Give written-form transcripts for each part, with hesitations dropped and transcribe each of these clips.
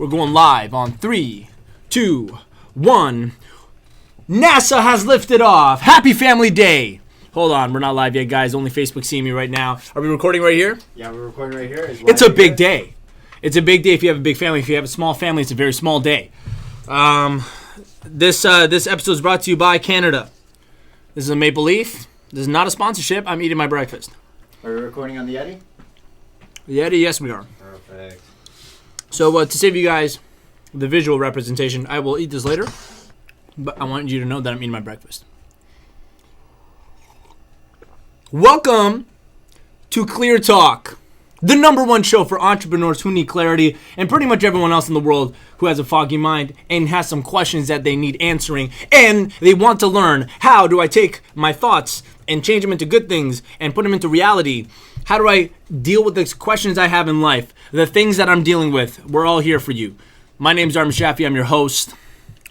We're going live on 3, 2, 1. NASA has lifted off. Happy Family Day. Hold on, we're not live yet, guys. Only Facebook seeing me right now. Are we recording right here? Yeah, we're recording right here. It's a big day. It's a big day if you have a big family. If you have a small family, it's a very small day. This episode is brought to you by Canada. This is a Maple Leaf. This is not a sponsorship. I'm eating my breakfast. Are we recording on the Yeti? The Yeti, yes, we are. Perfect. So to save you guys the visual representation, I will eat this later. But I want you to know that I'm eating my breakfast. Welcome to Clear Talk, the #1 show for entrepreneurs who need clarity and pretty much everyone else in the world who has a foggy mind and has some questions that they need answering. And they want to learn, how do I take my thoughts and change them into good things and put them into reality? How do I deal with the questions I have in life, the things that I'm dealing with? We're all here for you. My name is Armin Shaffi. I'm your host.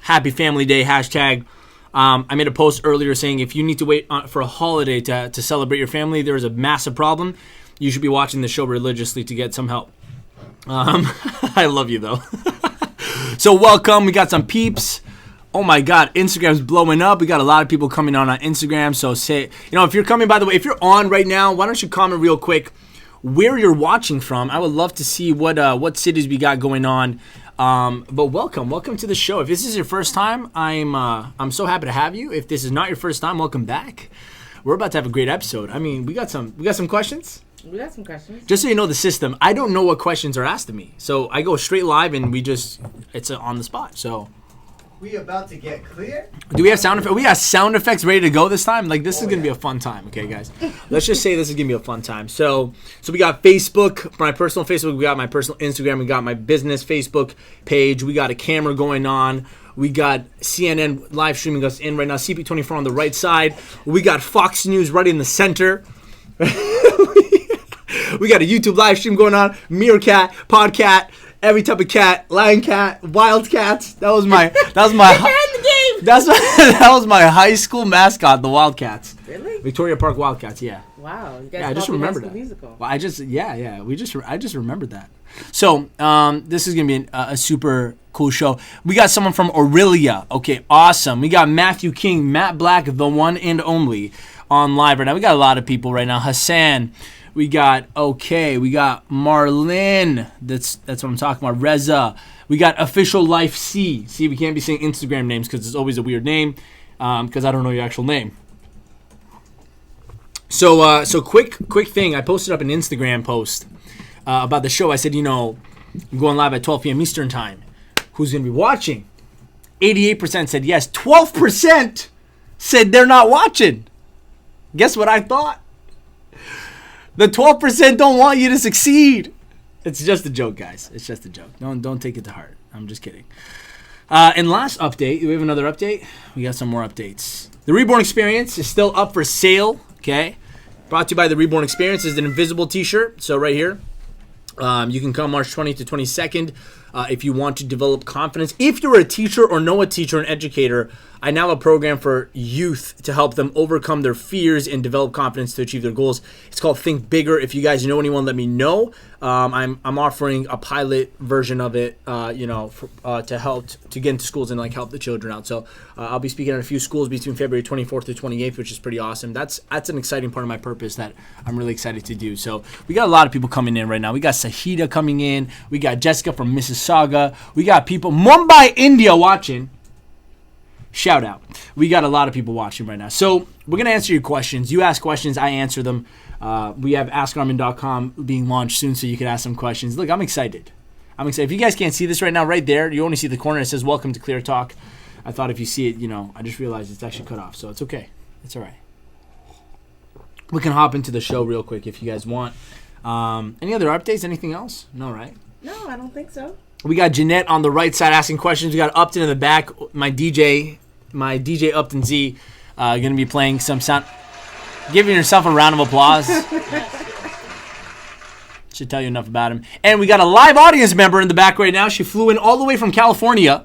Happy Family Day, hashtag. I made a post earlier saying if you need to wait for a holiday to celebrate your family, there is a massive problem. You should be watching the show religiously to get some help. I love you, though. So welcome. We got some peeps. Oh, my God. Instagram's blowing up. We got a lot of people coming on Instagram. So if you're coming, by the way, if you're on right now, why don't you comment real quick where you're watching from. I would love to see what cities we got going on. But welcome to the show. If this is your first time, I'm so happy to have you. If this is not your first time, welcome back. We're about to have a great episode. I mean, we got some questions. We got some questions. Just so you know the system, I don't know what questions are asked of me. So I go straight live and it's on the spot. So We about to get clear? do we have sound effects? We got sound effects ready to go this time? Like, this is going to be a fun time. Okay, guys. Let's just say this is going to be a fun time. So we got Facebook, my personal Facebook. We got my personal Instagram. We got my business Facebook page. We got a camera going on. We got CNN live streaming us in right now. CP24 on the right side. We got Fox News right in the center. We got a YouTube live stream going on. Meerkat, Podcat, every type of cat, lion cat, wildcats. That was my high school mascot, the Wildcats. Really? Victoria Park Wildcats, yeah. Wow, you guys Yeah, I just remembered that. Musical. Well, I just remembered that. So, this is gonna be a super cool show. We got someone from Aurelia. Okay, awesome. We got Matthew King, Matt Black, the one and only, on live right now. We got a lot of people right now. Hassan. We got Marlene. That's what I'm talking about. Reza. We got Official Life C. See, we can't be saying Instagram names because it's always a weird name because I don't know your actual name. So quick thing. I posted up an Instagram post about the show. I said, I'm going live at 12 p.m. Eastern time. Who's going to be watching? 88% said yes. 12% said they're not watching. Guess what I thought? The 12% don't want you to succeed. It's just a joke, guys. It's just a joke. Don't take it to heart. I'm just kidding. And last update, we have another update. We got some more updates. The Reborn Experience is still up for sale. Okay, brought to you by the Reborn Experience. Is an invisible T-shirt. So right here, you can come March 20th to 22nd if you want to develop confidence. If you're a teacher or know a teacher, an educator, I now have a program for youth to help them overcome their fears and develop confidence to achieve their goals. It's called Think Bigger. If you guys know anyone, let me know. I'm offering a pilot version of it, to help to get into schools and help the children out. So I'll be speaking at a few schools between February 24th to 28th, which is pretty awesome. That's an exciting part of my purpose that I'm really excited to do. So we got a lot of people coming in right now. We got Sahida coming in. We got Jessica from Mississauga. We got people Mumbai, India watching. Shout out. We got a lot of people watching right now. So we're going to answer your questions. You ask questions, I answer them. We have AskArmin.com being launched soon, so you can ask some questions. Look, I'm excited. If you guys can't see this right now, right there, you only see the corner. It says, welcome to Clear Talk. I thought if you see it, I just realized it's actually cut off, so it's okay. It's all right. We can hop into the show real quick if you guys want. Any other updates? Anything else? No, right? No, I don't think so. We got Jeanette on the right side asking questions. We got Upton in the back. My DJ Upton Z, going to be playing some sound. Giving yourself a round of applause. Should tell you enough about him. And we got a live audience member in the back right now. She flew in all the way from California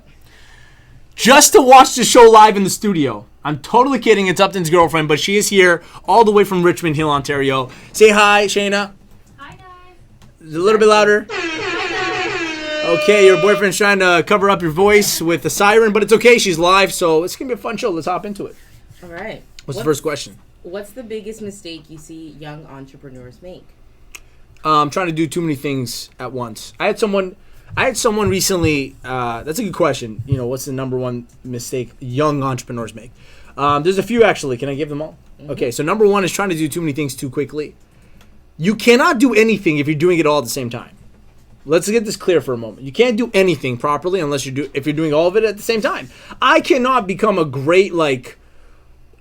just to watch the show live in the studio. I'm totally kidding. It's Upton's girlfriend, but she is here all the way from Richmond Hill, Ontario. Say hi, Shayna. Hi, guys. A little bit louder. Okay, your boyfriend's trying to cover up your voice with a siren, but it's okay. She's live, so it's going to be a fun show. Let's hop into it. All right. What's the first question? What's the biggest mistake you see young entrepreneurs make? Trying to do too many things at once. I had someone recently. That's a good question. You know, what's the number one mistake young entrepreneurs make? There's a few actually. Can I give them all? Mm-hmm. Okay, so number one is trying to do too many things too quickly. You cannot do anything if you're doing it all at the same time. Let's get this clear for a moment. You can't do anything properly unless if you're doing all of it at the same time. I cannot become a great like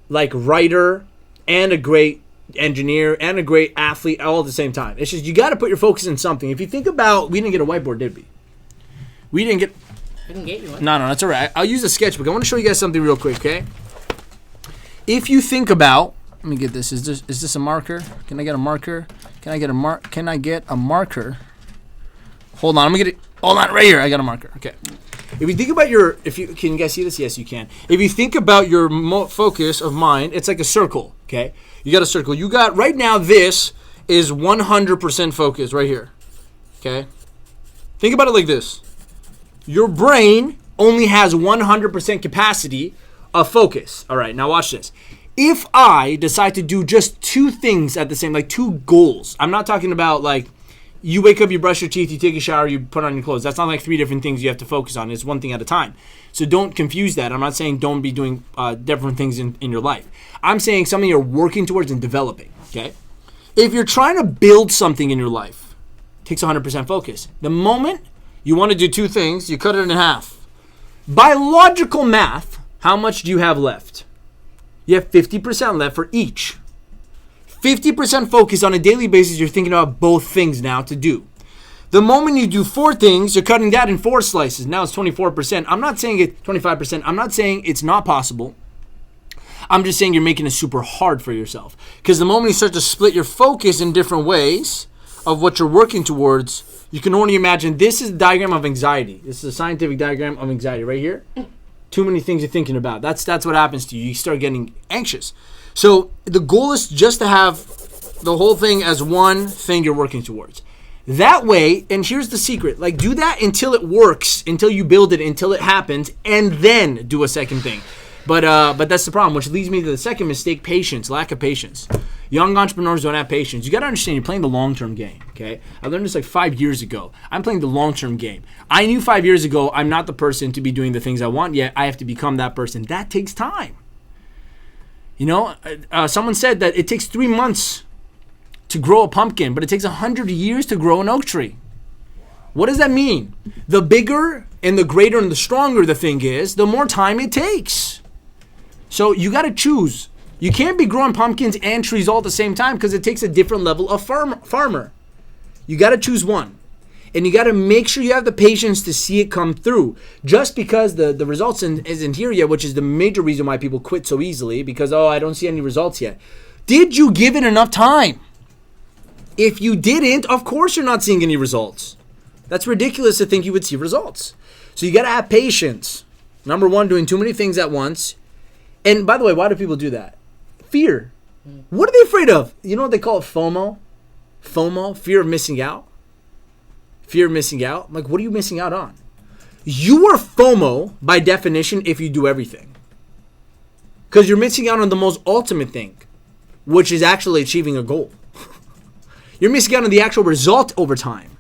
writer and a great engineer and a great athlete all at the same time. It's just you got to put your focus in something. If you think about, we didn't get a whiteboard, did we? We didn't get. I can get you one. No, that's all right. I'll use a sketchbook. I want to show you guys something real quick, okay? If you think about, let me get this. Is this a marker? Can I get a marker? Can I get a marker? Hold on, I'm gonna get it. Hold on, right here. I got a marker. Okay. If you think about can you guys see this? Yes, you can. If you think about your focus of mind, it's like a circle. Okay. You got a circle. You got right now. This is 100% focus right here. Okay. Think about it like this. Your brain only has 100% capacity of focus. All right. Now watch this. If I decide to do just two things at the same, like two goals, I'm not talking about like. You wake up, you brush your teeth, you take a shower, you put on your clothes. That's not like three different things you have to focus on. It's one thing at a time. So don't confuse that. I'm not saying don't be doing different things in your life. I'm saying something you're working towards and developing, okay? If you're trying to build something in your life, it takes 100% focus. The moment you want to do two things, you cut it in half. By logical math, how much do you have left? You have 50% left for each. 50% focus on a daily basis, you're thinking about both things now to do. The moment you do four things, you're cutting that in four slices. Now it's 24%. I'm not saying it's 25%. I'm not saying it's not possible. I'm just saying you're making it super hard for yourself. Because the moment you start to split your focus in different ways of what you're working towards, you can only imagine this is a diagram of anxiety. This is a scientific diagram of anxiety right here. Too many things you're thinking about. That's what happens to you. You start getting anxious. So the goal is just to have the whole thing as one thing you're working towards. That way, and here's the secret, like do that until it works, until you build it, until it happens, and then do a second thing. But that's the problem, which leads me to the second mistake, patience, lack of patience. Young entrepreneurs don't have patience. You got to understand you're playing the long-term game, okay? I learned this like 5 years ago. I'm playing the long-term game. I knew 5 years ago I'm not the person to be doing the things I want yet. I have to become that person. That takes time. You know, someone said that it takes 3 months to grow a pumpkin, but it takes 100 years to grow an oak tree. What does that mean? The bigger and the greater and the stronger the thing is, the more time it takes. So you got to choose. You can't be growing pumpkins and trees all at the same time because it takes a different level of farmer. You got to choose one. And you got to make sure you have the patience to see it come through. Just because the results isn't here yet, which is the major reason why people quit so easily, because, I don't see any results yet. Did you give it enough time? If you didn't, of course you're not seeing any results. That's ridiculous to think you would see results. So you got to have patience. Number one, doing too many things at once. And by the way, why do people do that? Fear. What are they afraid of? You know what they call it? FOMO? FOMO, fear of missing out. Fear of missing out? Like, what are you missing out on? You are FOMO by definition if you do everything. Because you're missing out on the most ultimate thing, which is actually achieving a goal. You're missing out on the actual result over time.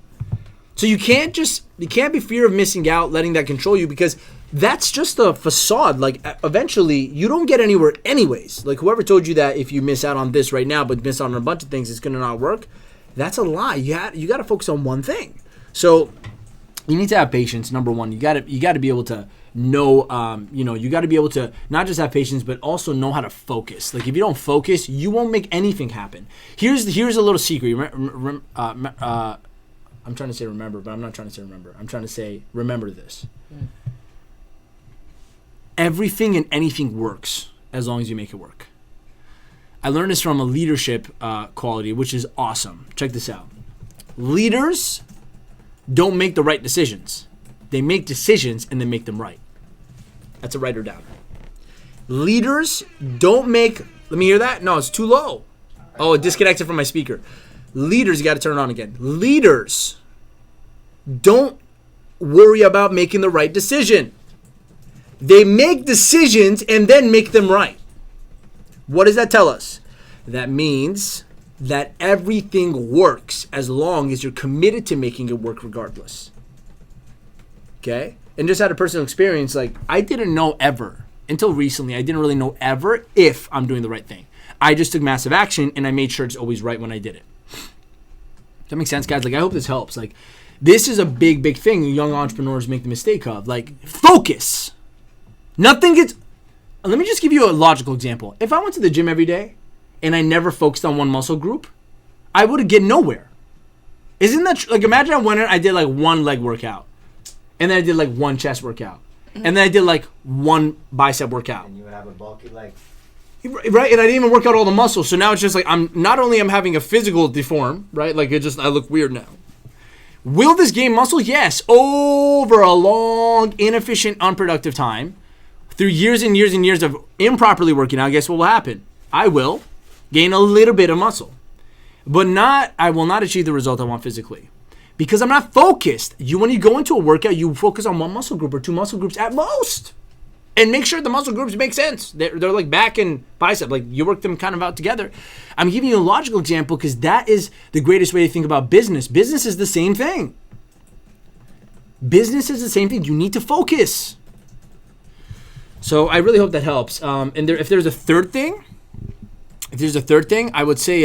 So you can't be fear of missing out, letting that control you, because that's just a facade. Like, eventually, you don't get anywhere anyways. Like, whoever told you that if you miss out on this right now, but miss out on a bunch of things, it's going to not work, that's a lie. You got to focus on one thing. So you need to have patience. Number one, you got to be able to know, you got to be able to not just have patience, but also know how to focus. Like if you don't focus, you won't make anything happen. Here's a little secret. I'm trying to say remember, but I'm not trying to say remember. I'm trying to say remember this. Everything and anything works as long as you make it work. I learned this from a leadership quality, which is awesome. Check this out. Leaders don't make the right decisions. They make decisions and they make them right. That's a writer down. Leaders don't make... Let me hear that? No, it's too low. Oh, it disconnected from my speaker. Leaders, you got to turn it on again. Leaders don't worry about making the right decision. They make decisions and then make them right. What does that tell us? That means that everything works as long as you're committed to making it work regardless. Okay? And just had a personal experience, like I didn't know ever, until recently, I didn't really know ever if I'm doing the right thing. I just took massive action and I made sure it's always right when I did it. Does that make sense, guys? Like I hope this helps. Like this is a big, big thing young entrepreneurs make the mistake of. Like focus. Nothing gets... Let me just give you a logical example. If I went to the gym every day and I never focused on one muscle group, I would get nowhere. Isn't that like imagine I went in, I did like one leg workout, and then I did like one chest workout, and then I did like one bicep workout. And you would have a bulky leg. Right, and I didn't even work out all the muscles. So now it's just like I'm having a physical deform, right? Like I look weird now. Will this gain muscle? Yes, over a long, inefficient, unproductive time. Through years and years and years of improperly working out, guess what will happen? I will gain a little bit of muscle. But I will not achieve the result I want physically. Because I'm not focused. When you go into a workout, you focus on one muscle group or two muscle groups at most. And make sure the muscle groups make sense. They're like back and bicep. Like you work them kind of out together. I'm giving you a logical example because that is the greatest way to think about business. Business is the same thing. Business is the same thing. You need to focus. So I really hope that helps. And if there's a third thing, I would say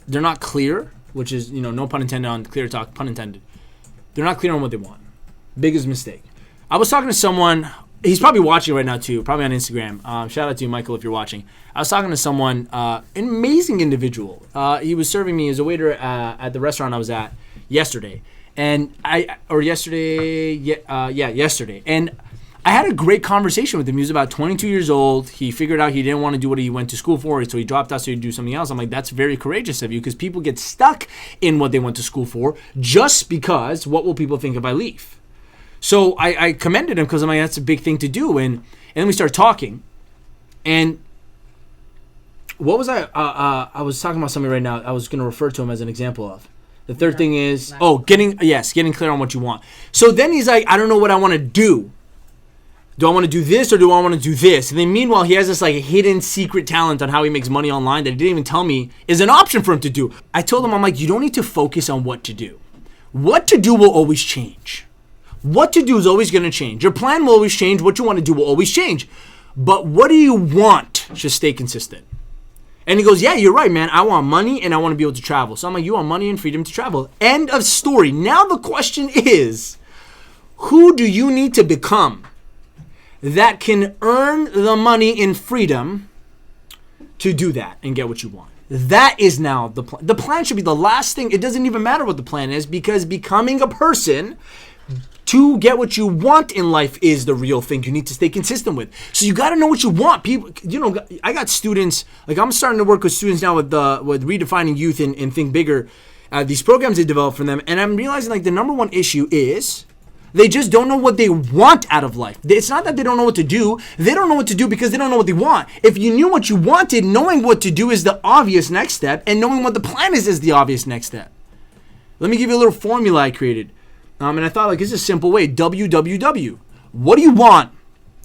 they're not clear, which is, no pun intended on CLEARTALK, pun intended. They're not clear on what they want. Biggest mistake. I was talking to someone, he's probably watching right now too, probably on Instagram. Shout out to you, Michael, if you're watching. I was talking to someone, an amazing individual. He was serving me as a waiter at the restaurant I was at yesterday. Yesterday. And I had a great conversation with him. He was about 22 years old. He figured out he didn't want to do what he went to school for, so he dropped out so he'd do something else. I'm like, that's very courageous of you because people get stuck in what they went to school for just because what will people think if I leave? So I commended him because I'm like, that's a big thing to do. And then we started talking. And what was I was talking about something right now I was going to refer to him as an example of. The third thing is, getting clear on what you want. So then he's like, I don't know what I want to do. Do I want to do this or do I want to do this? And then meanwhile, he has this like hidden secret talent on how he makes money online that he didn't even tell me is an option for him to do. I told him, I'm like, you don't need to focus on what to do. What to do will always change. What to do is always going to change. Your plan will always change. What you want to do will always change. But what do you want should stay consistent. And he goes, yeah, you're right, man. I want money and I want to be able to travel. So I'm like, you want money and freedom to travel. End of story. Now the question is, who do you need to become that can earn the money in freedom to do that and get what you want? That is now the plan. The plan should be the last thing. It doesn't even matter what the plan is because becoming a person to get what you want in life is the real thing you need to stay consistent with. So you got to know what you want. People, I got students, like I'm starting to work with students now with Redefining Youth and Think Bigger, these programs they develop for them. And I'm realizing like the number one issue is they just don't know what they want out of life. It's not that they don't know what to do. They don't know what to do because they don't know what they want. If you knew what you wanted, knowing what to do is the obvious next step, and knowing what the plan is the obvious next step. Let me give you a little formula I created. And I thought, like, this is a simple way. WWW. What do you want?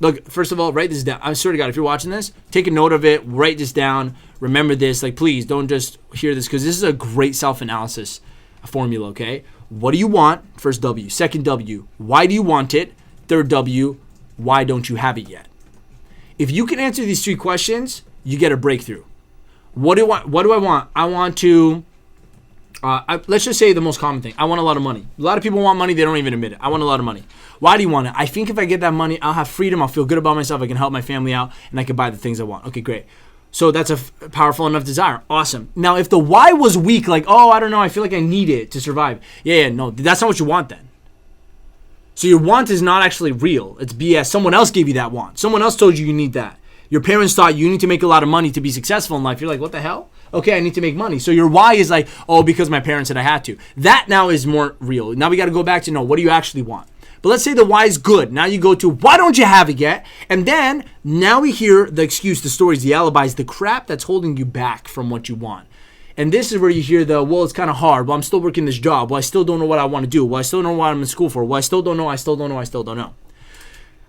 Look, first of all, write this down. I swear to God, if you're watching this, take a note of it. Write this down. Remember this. Like, please don't just hear this because this is a great self-analysis formula, okay? What do you want? First W. Second W. Why do you want it? Third W. Why don't you have it yet? If you can answer these three questions, you get a breakthrough. What do I want? I want to... let's just say the most common thing. I want a lot of money. A lot of people want money. They don't even admit it. I want a lot of money. Why do you want it? I think if I get that money, I'll have freedom. I'll feel good about myself. I can help my family out. And I can buy the things I want. Okay, great. So that's a powerful enough desire. Awesome. Now, if the why was weak, like, oh, I don't know, I feel like I need it to survive. Yeah, no, that's not what you want then. So your want is not actually real. It's BS. Someone else gave you that want. Someone else told you need that. Your parents thought you need to make a lot of money to be successful in life. You're like, what the hell? Okay, I need to make money. So your why is like, oh, because my parents said I had to. That now is more real. Now we got to go back to what do you actually want? But let's say the why is good. Now you go to why don't you have it yet? And then now we hear the excuse, the stories, the alibis, the crap that's holding you back from what you want. And this is where you hear well, it's kind of hard. Well, I'm still working this job. Well, I still don't know what I want to do. Well, I still don't know what I'm in school for. Well, I still don't know. I still don't know.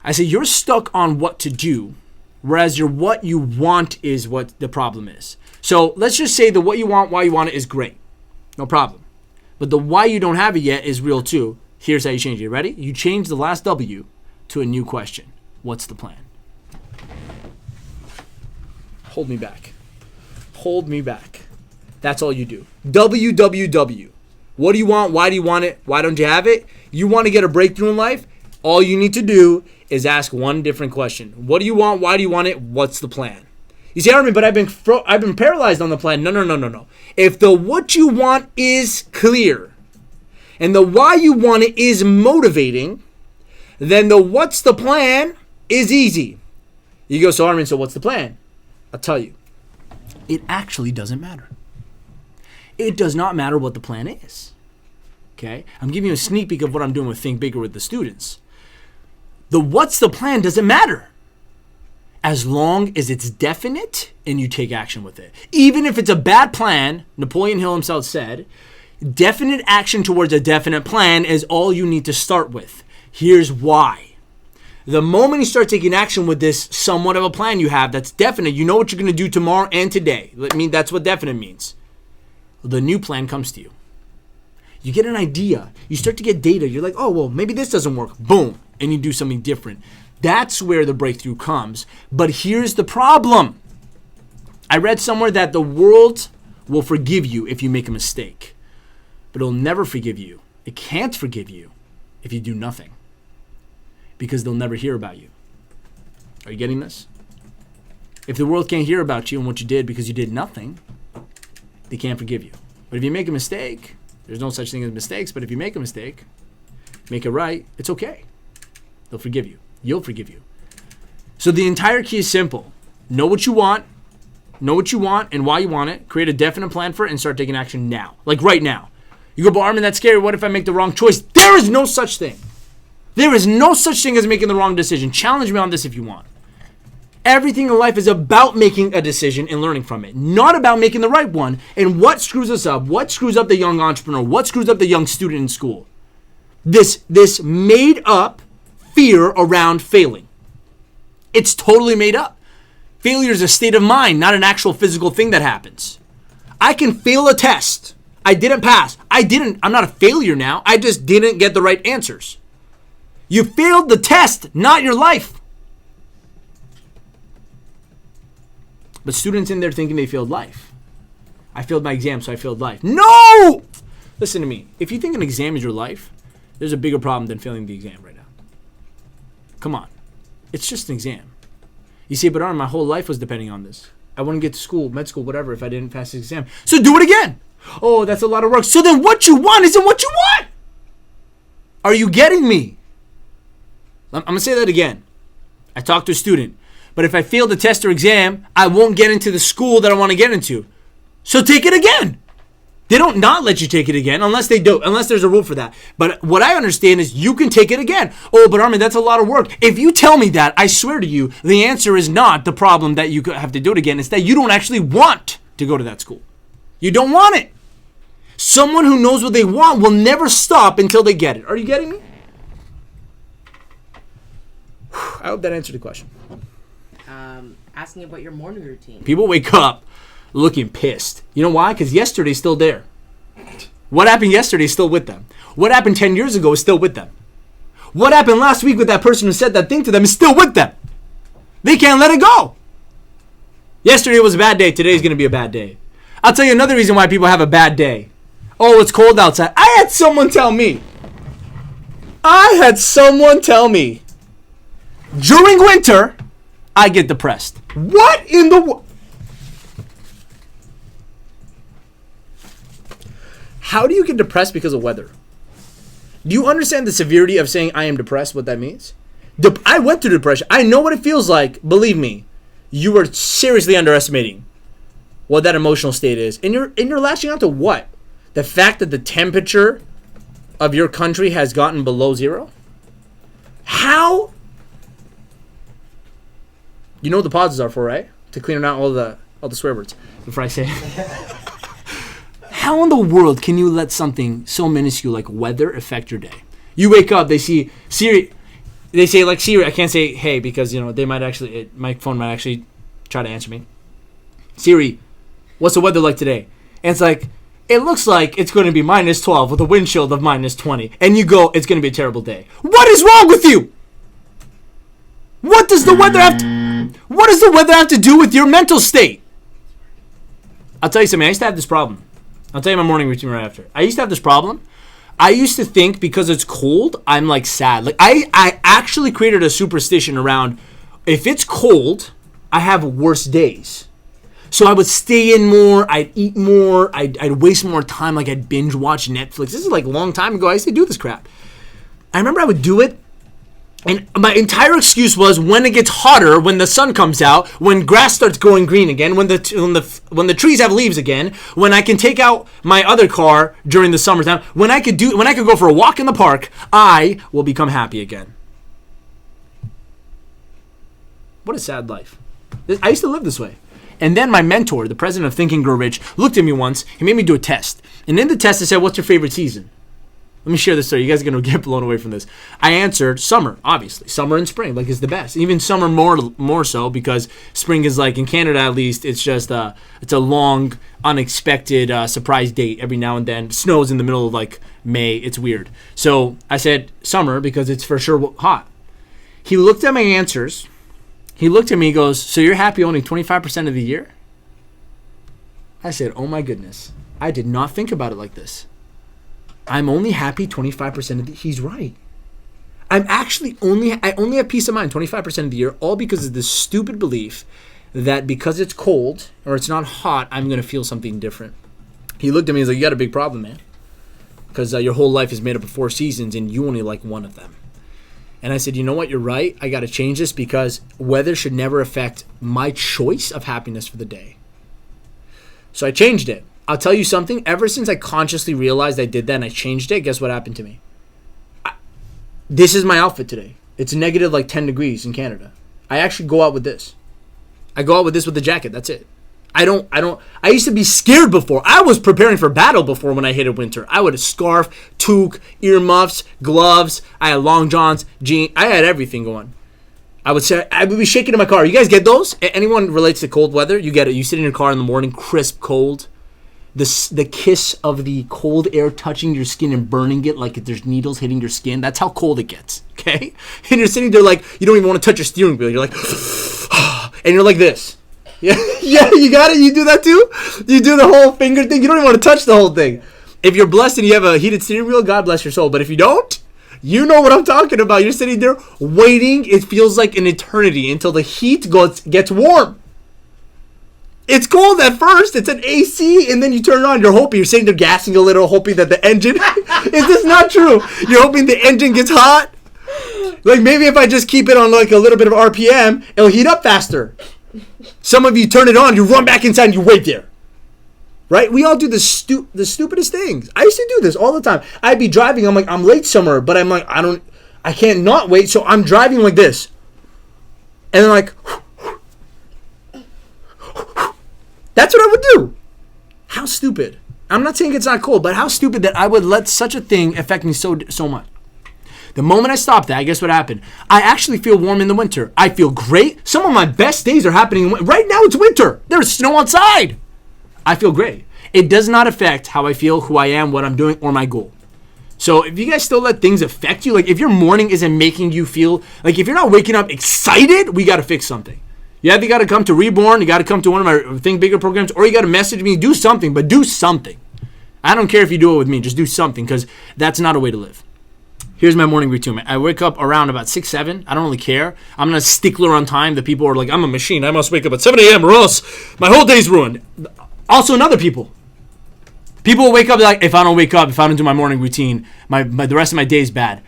I say you're stuck on what to do, whereas your what you want is what the problem is. So let's just say the what you want, why you want it is great. No problem. But the why you don't have it yet is real too. Here's how you change it. Ready? You change the last W to a new question. What's the plan? Hold me back. That's all you do. WWW. What do you want? Why do you want it? Why don't you have it? You want to get a breakthrough in life? All you need to do is ask one different question. What do you want? Why do you want it? What's the plan? You say, Armin, but I've been paralyzed on the plan. No. If the what you want is clear and the why you want it is motivating, then the what's the plan is easy. You go, so Armin, so what's the plan? I'll tell you. It actually doesn't matter. It does not matter what the plan is. Okay? I'm giving you a sneak peek of what I'm doing with Think Bigger with the students. The what's the plan doesn't matter. As long as it's definite and you take action with it. Even if it's a bad plan, Napoleon Hill himself said, definite action towards a definite plan is all you need to start with. Here's why. The moment you start taking action with this somewhat of a plan you have that's definite, you know what you're going to do tomorrow and today. I mean, that's what definite means. The new plan comes to you. You get an idea. You start to get data. You're like, oh, well, maybe this doesn't work. Boom. And you do something different. That's where the breakthrough comes. But here's the problem. I read somewhere that the world will forgive you if you make a mistake. But it'll never forgive you. It can't forgive you if you do nothing. Because they'll never hear about you. Are you getting this? If the world can't hear about you and what you did because you did nothing, they can't forgive you. But if you make a mistake, there's no such thing as mistakes, but if you make a mistake, make it right, it's okay. They'll forgive you. You'll forgive you. So the entire key is simple. Know what you want and why you want it. Create a definite plan for it and start taking action now. Like right now. You go, but Armin, that's scary. What if I make the wrong choice? There is no such thing. There is no such thing as making the wrong decision. Challenge me on this if you want. Everything in life is about making a decision and learning from it, not about making the right one. And what screws us up? What screws up the young entrepreneur? What screws up the young student in school? This made up fear around failing. It's totally made up. Failure is a state of mind, not an actual physical thing that happens. I can fail a test. I didn't pass. I'm not a failure now. I just didn't get the right answers. You failed the test, not your life. But students in there thinking they failed life. I failed my exam, so I failed life. No! Listen to me. If you think an exam is your life, there's a bigger problem than failing the exam right now. Come on. It's just an exam. You say, but Arn, my whole life was depending on this. I wouldn't get to school, med school, whatever, if I didn't pass the exam. So do it again. Oh, that's a lot of work. So then what you want isn't what you want. Are you getting me? I'm going to say that again. I talked to a student. But if I fail the test or exam, I won't get into the school that I want to get into. So take it again. They don't not let you take it again unless they do, unless there's a rule for that. But what I understand is you can take it again. Oh, but Armin, that's a lot of work. If you tell me that, I swear to you, the answer is not the problem that you have to do it again. It's that you don't actually want to go to that school. You don't want it. Someone who knows what they want will never stop until they get it. Are you getting me? I hope that answered the question. Asking about your morning routine. People wake up looking pissed. You know why? Because yesterday's still there. What happened yesterday is still with them. What happened 10 years ago is still with them. What happened last week with that person who said that thing to them is still with them. They can't let it go. Yesterday was a bad day. Today's going to be a bad day. I'll tell you another reason why people have a bad day. Oh, it's cold outside. I had someone tell me. During winter, I get depressed. What in the How do you get depressed because of weather? Do you understand the severity of saying I am depressed, what that means? I went through depression. I know what it feels like. Believe me, you are seriously underestimating what that emotional state is. And you're latching on to what? The fact that the temperature of your country has gotten below zero? How? You know what the pauses are for, right? To clean out all the swear words before I say it. How in the world can you let something so minuscule like weather affect your day? You wake up, they see Siri. They say like Siri. I can't say hey because they might actually. My phone might actually try to answer me. Siri, what's the weather like today? And it's like, it looks like it's going to be -12 with a wind chill of -20. And you go, it's going to be a terrible day. What is wrong with you? What does the weather have to do with your mental state? I'll tell you something. I used to have this problem. I'll tell you my morning routine right after. I used to have this problem. I used to think because it's cold, I'm like sad. Like I actually created a superstition around if it's cold, I have worse days. So I would stay in more, I'd eat more, I'd waste more time, like I'd binge watch Netflix. This is like a long time ago. I used to do this crap. I remember I would do it, and my entire excuse was when it gets hotter, when the sun comes out, when grass starts going green again, when the trees have leaves again, when I can take out my other car during the summertime, when I could go for a walk in the park, I will become happy again. What a sad life. I used to live this way. And then my mentor, the president of Think and Grow Rich, looked at me once. He made me do a test. And in the test, I said, what's your favorite season? Let me share this story. You guys are going to get blown away from this. I answered summer, obviously. Summer and spring, like, is the best. Even summer more so because spring is like, in Canada at least, it's just it's a long, unexpected surprise date every now and then. It snows in the middle of like May. It's weird. So I said summer because it's for sure hot. He looked at my answers. He looked at me and goes, so you're happy only 25% of the year? I said, oh my goodness. I did not think about it like this. I'm only happy 25% of the year. He's right. I only have peace of mind 25% of the year, all because of this stupid belief that because it's cold or it's not hot, I'm going to feel something different. He looked at me and was like, you got a big problem, man. Because your whole life is made up of 4 seasons and you only like one of them. And I said, you know what? You're right. I got to change this because weather should never affect my choice of happiness for the day. So I changed it. I'll tell you something. Ever since I consciously realized I did that and I changed it, guess what happened to me? This is my outfit today. It's negative like 10 degrees in Canada. I actually go out with this. I go out with this with the jacket. That's it. I used to be scared before. I was preparing for battle before when I hated winter. I would have scarf, toque, earmuffs, gloves. I had long johns, jeans. I had everything going. I would be shaking in my car. You guys get those? Anyone relates to cold weather? You get it. You sit in your car in the morning, crisp, cold. The kiss of the cold air touching your skin and burning it like if there's needles hitting your skin. That's how cold it gets, okay? And you're sitting there like, you don't even want to touch your steering wheel. You're like, and you're like this. Yeah, you got it? You do that too? You do the whole finger thing? You don't even want to touch the whole thing. If you're blessed and you have a heated steering wheel, God bless your soul. But if you don't, you know what I'm talking about. You're sitting there waiting. It feels like an eternity until the heat gets warm. It's cold at first. It's an AC, and then you turn it on. You're sitting there gassing a little, hoping that the engine... Is this not true? You're hoping the engine gets hot? Like, maybe if I just keep it on, like, a little bit of RPM, it'll heat up faster. Some of you turn it on, you run back inside, and you wait there. Right? We all do the stupidest things. I used to do this all the time. I'd be driving, I'm like, I'm late somewhere, but I'm like, I can't not wait, so I'm driving like this. And then like... That's what I would do. How stupid. I'm not saying it's not cool, but how stupid that I would let such a thing affect me so much. The moment I stopped that, guess what happened? I actually feel warm in the winter. I feel great. Some of my best days are happening. Right now it's winter. There's snow outside. I feel great. It does not affect how I feel, who I am, what I'm doing, or my goal. So if you guys still let things affect you, like if your morning isn't making you feel, like if you're not waking up excited, we got to fix something. You either got to come to Reborn, you got to come to one of my Think Bigger programs, or you got to message me, do something, but do something. I don't care if you do it with me, just do something, because that's not a way to live. Here's my morning routine. I wake up around about 6, 7. I don't really care. I'm not a stickler on time. The people are like, I'm a machine. I must wake up at 7 a.m. or else my whole day's ruined. Also, another people. People will wake up like, if I don't wake up, if I don't do my morning routine, the rest of my day is bad.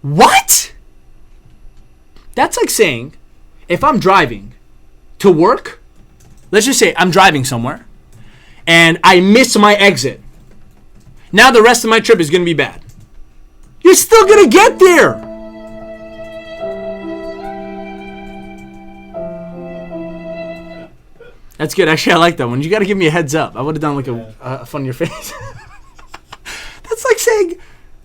What? That's like saying, if I'm driving to work, let's just say I'm driving somewhere, and I miss my exit. Now the rest of my trip is going to be bad. You're still going to get there. That's good. Actually, I like that one. You got to give me a heads up. I would have done like a fun in your face. That's like saying,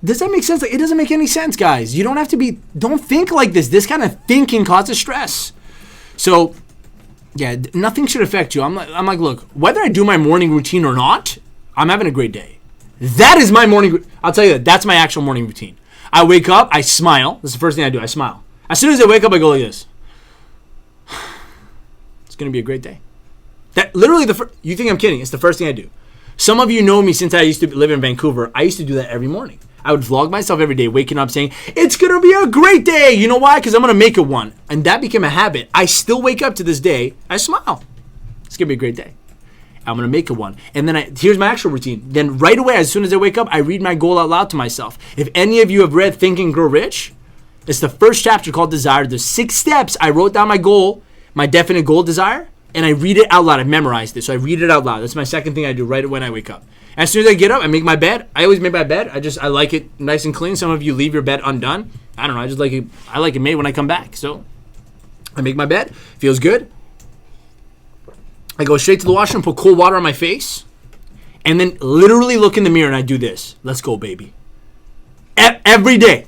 does that make sense? Like, it doesn't make any sense, guys. You don't have to be, don't think like this. This kind of thinking causes stress. So, yeah, nothing should affect you. I'm like, look, whether I do my morning routine or not, I'm having a great day. That is my morning. I'll tell you that. That's my actual morning routine. I wake up, I smile. That's the first thing I do. I smile. As soon as I wake up, I go like this. It's going to be a great day. That literally you think I'm kidding. It's the first thing I do. Some of you know me since I used to live in Vancouver. I used to do that every morning. I would vlog myself every day, waking up saying, it's going to be a great day. You know why? Because I'm going to make it one. And that became a habit. I still wake up to this day. I smile. It's going to be a great day. I'm going to make it one. And then here's my actual routine. Then right away, as soon as I wake up, I read my goal out loud to myself. If any of you have read Think and Grow Rich, it's the first chapter called Desire. There's 6 steps. I wrote down my goal, my definite goal desire, and I read it out loud. I memorized it, so I read it out loud. That's my second thing I do right when I wake up. As soon as I get up, I make my bed. I always make my bed. I like it nice and clean. Some of you leave your bed undone. I don't know. I just like it. I like it made when I come back. So I make my bed. Feels good. I go straight to the washroom, put cold water on my face, and then literally look in the mirror and I do this. Let's go, baby. Every day.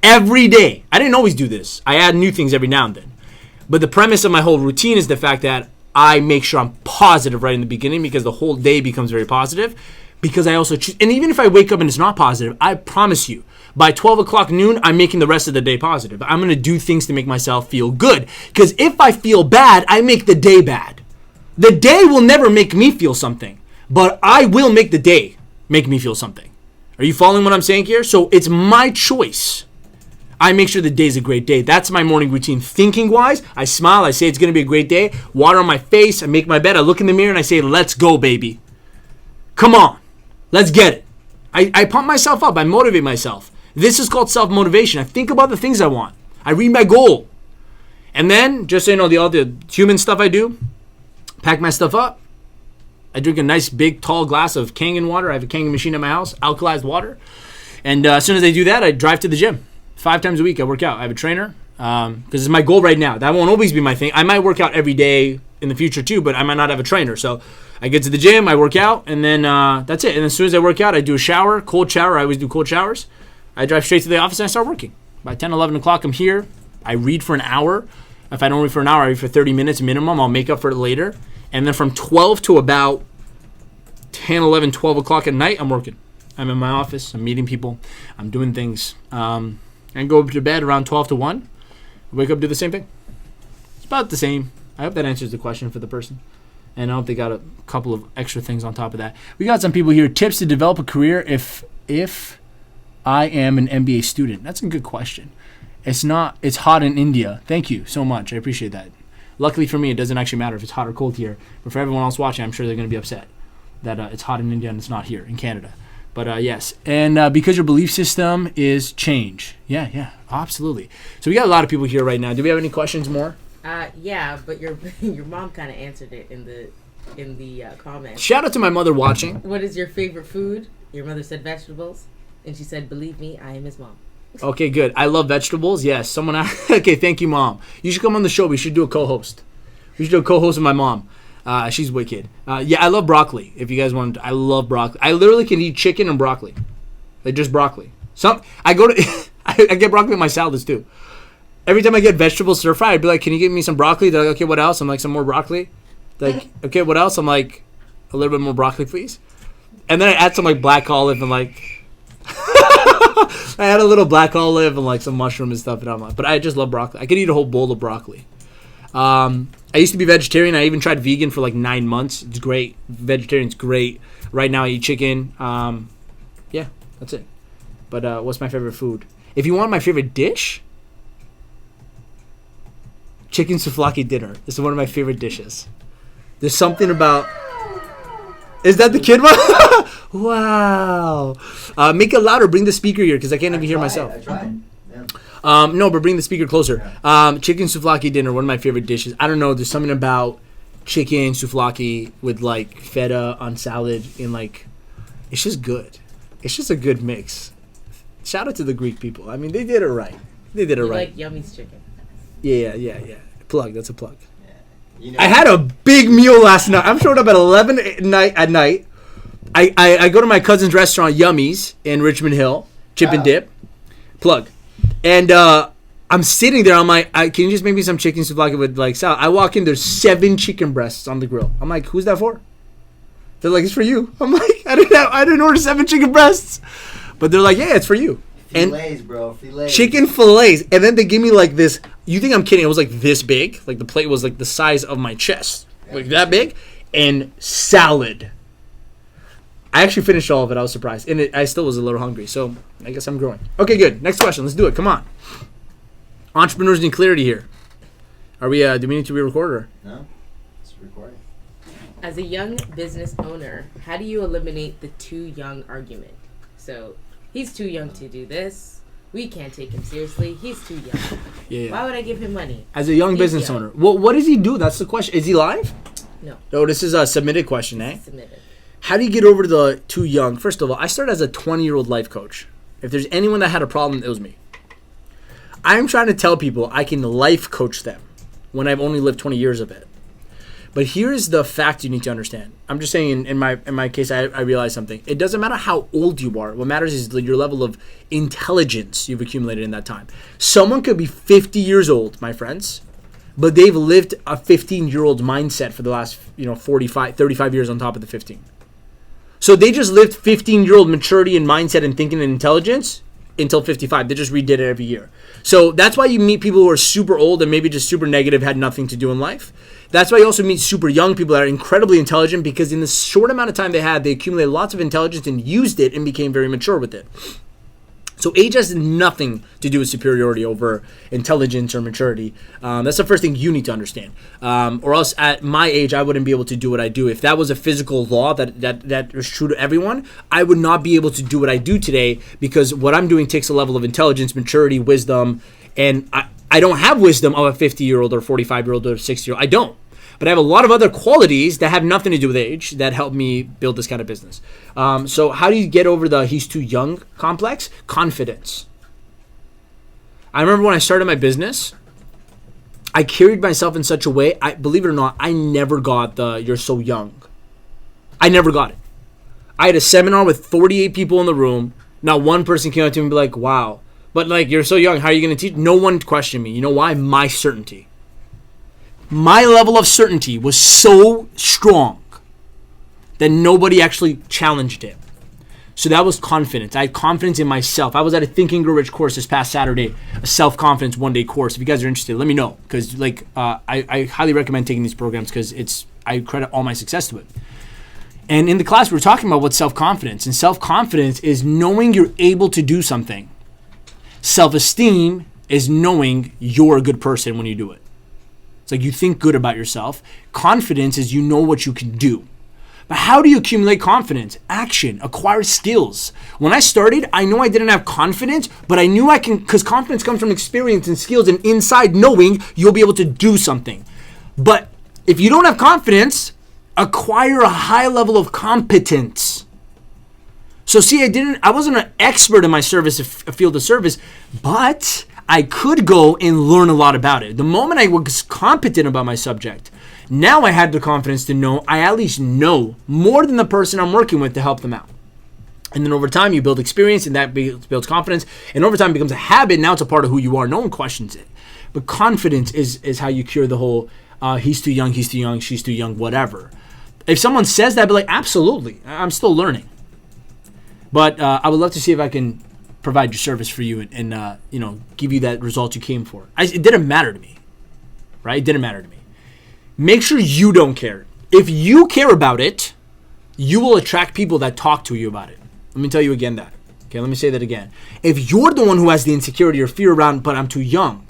Every day. I didn't always do this. I add new things every now and then. But the premise of my whole routine is the fact that I make sure I'm positive right in the beginning because the whole day becomes very positive. Because I also choose, and even if I wake up and it's not positive, I promise you, by 12 o'clock noon, I'm making the rest of the day positive. I'm going to do things to make myself feel good. Because if I feel bad, I make the day bad. The day will never make me feel something, but I will make the day make me feel something. Are you following what I'm saying here? So it's my choice. I make sure the day's a great day. That's my morning routine. Thinking wise, I smile. I say it's going to be a great day. Water on my face. I make my bed. I look in the mirror and I say, let's go, baby. Come on. Let's get it. I pump myself up. I motivate myself. This is called self-motivation. I think about the things I want. I read my goal. And then, just so you know, all the human stuff I do, pack my stuff up. I drink a nice big tall glass of Kangen water. I have a Kangen machine at my house, alkalized water. And as soon as I do that, I drive to the gym. 5 times a week I work out. I have a trainer because it's my goal right now. That won't always be my thing. I might work out every day in the future too, but I might not have a trainer. So I get to the gym, I work out, and then that's it. And as soon as I work out, I do a shower, cold shower. I always do cold showers. I drive straight to the office and I start working. By 10, 11 o'clock, I'm here. I read for an hour. If I don't read for an hour, I read for 30 minutes minimum. I'll make up for it later. And then from 12 to about 10, 11, 12 o'clock at night, I'm working. I'm in my office. I'm meeting people. I'm doing things. And go to bed around 12 to 1. Wake up, do the same thing. It's about the same. I hope that answers the question for the person. And I hope they got a couple of extra things on top of that. We got some people here. Tips to develop a career if I am an MBA student. That's a good question. It's hot in India. Thank you so much. I appreciate that. Luckily for me, it doesn't actually matter if it's hot or cold here. But for everyone else watching, I'm sure they're going to be upset that it's hot in India and it's not here in Canada. But yes, and because your belief system is change. Yeah, absolutely. So we got a lot of people here right now. Do we have any questions more? Yeah, but your mom kind of answered it in the comments. Shout out to my mother watching. What is your favorite food? Your mother said vegetables, and she said, "Believe me, I am his mom." Okay, good. I love vegetables. Yes, okay, thank you, Mom. You should come on the show. We should do a co-host. We should do a co-host with my mom. She's wicked. Yeah, I love broccoli. If you guys want, I love broccoli. I literally can eat chicken and broccoli, like just broccoli. I get broccoli in my salads too. Every time I get vegetable stir fry, I'd be like, "Can you give me some broccoli?" They're like, "Okay, what else?" I'm like, "Some more broccoli." Like, "Okay, what else?" I'm like, "A little bit more broccoli, please." And then I add some like black olive and like. I had a little black olive and like some mushroom and stuff, and I'm like, but I just love broccoli. I could eat a whole bowl of broccoli. I used to be vegetarian. I even tried vegan for like 9 months. It's great. Vegetarian's great. Right now I eat chicken. Yeah, that's it. But what's my favorite food? If you want my favorite dish, chicken souvlaki dinner. This is one of my favorite dishes. There's something about... Is that the kid one? Wow. Make it louder. Bring the speaker here because I can't even hear myself. I tried. Yeah. No, but bring the speaker closer. Chicken souvlaki dinner, one of my favorite dishes. I don't know. There's something about chicken souvlaki with like feta on salad and like, it's just good. It's just a good mix. Shout out to the Greek people. I mean, they did it right. They did it right. Like Yummy's chicken. Yeah. Plug. That's a plug. You know, I had a big meal last night. I'm showing up at 11 at night. I go to my cousin's restaurant, Yummies, in Richmond Hill, Chip and Dip, plug. And I'm sitting there. I'm like, can you just make me some chicken souvlaki with like salad? I walk in, there's 7 chicken breasts on the grill. I'm like, who's that for? They're like, it's for you. I'm like, I didn't order 7 chicken breasts. But they're like, yeah, it's for you. Fillets, bro. Fillets. Chicken fillets. And then they give me like this. You think I'm kidding? It was like this big. Like the plate was like the size of my chest. Like that big. And salad. I actually finished all of it. I was surprised. And I still was a little hungry. So I guess I'm growing. Okay, good. Next question. Let's do it. Come on. Entrepreneurs need clarity here. Are we, do we need to re-record or? No. It's recording. As a young business owner, how do you eliminate the too young argument? So, he's too young to do this. We can't take him seriously. He's too young. Yeah. Why would I give him money? As a young business owner. Well, what does he do? That's the question. Is he live? No. Oh, this is a submitted question, eh? Submitted. How do you get over the too young? First of all, I started as a 20-year-old life coach. If there's anyone that had a problem, it was me. I'm trying to tell people I can life coach them when I've only lived 20 years of it. But here's the fact you need to understand. I'm just saying in my case, I realized something. It doesn't matter how old you are. What matters is your level of intelligence you've accumulated in that time. Someone could be 50 years old, my friends, but they've lived a 15-year-old mindset for the last 35 years on top of the 15. So they just lived 15-year-old maturity and mindset and thinking and intelligence until 55. They just redid it every year. So that's why you meet people who are super old and maybe just super negative, had nothing to do in life. That's why you also meet super young people that are incredibly intelligent because in the short amount of time they had, they accumulated lots of intelligence and used it and became very mature with it. So age has nothing to do with superiority over intelligence or maturity. That's the first thing you need to understand. Or else at my age, I wouldn't be able to do what I do. If that was a physical law that was true to everyone, I would not be able to do what I do today because what I'm doing takes a level of intelligence, maturity, wisdom, and I don't have wisdom of a 50-year-old or 45-year-old or 60-year-old. I don't. But I have a lot of other qualities that have nothing to do with age that help me build this kind of business. So how do you get over the he's too young complex? Confidence. I remember when I started my business, I carried myself in such a way, believe it or not, I never got the you're so young. I never got it. I had a seminar with 48 people in the room. Not one person came up to me and be like, wow. But like, you're so young. How are you going to teach? No one questioned me. You know why? My certainty. My level of certainty was so strong that nobody actually challenged it. So that was confidence. I had confidence in myself. I was at a Think and Grow Rich course this past Saturday, a self-confidence one-day course. If you guys are interested, let me know because I highly recommend taking these programs because I credit all my success to it. And in the class, we were talking about what's self-confidence. And self-confidence is knowing you're able to do something. Self-esteem is knowing you're a good person when you do it. It's like you think good about yourself. Confidence is you know what you can do. But how do you accumulate confidence? Action, acquire skills. When I started, I know I didn't have confidence, but I knew I can, because confidence comes from experience and skills and inside knowing you'll be able to do something. But if you don't have confidence, acquire a high level of competence. So see, I wasn't an expert in my service, a field of service, but I could go and learn a lot about it. The moment I was competent about my subject, now I had the confidence to know I at least know more than the person I'm working with to help them out. And then over time, you build experience and that builds confidence. And over time, it becomes a habit. Now it's a part of who you are. No one questions it. But confidence is how you cure the whole he's too young, she's too young, whatever. If someone says that, I'd be like, absolutely. I'm still learning. But I would love to see if I can provide your service for you and give you that result you came for. It didn't matter to me, right? It didn't matter to me. Make sure you don't care. If you care about it, you will attract people that talk to you about it. Let me tell you again that. Okay, let me say that again. If you're the one who has the insecurity or fear around, but I'm too young,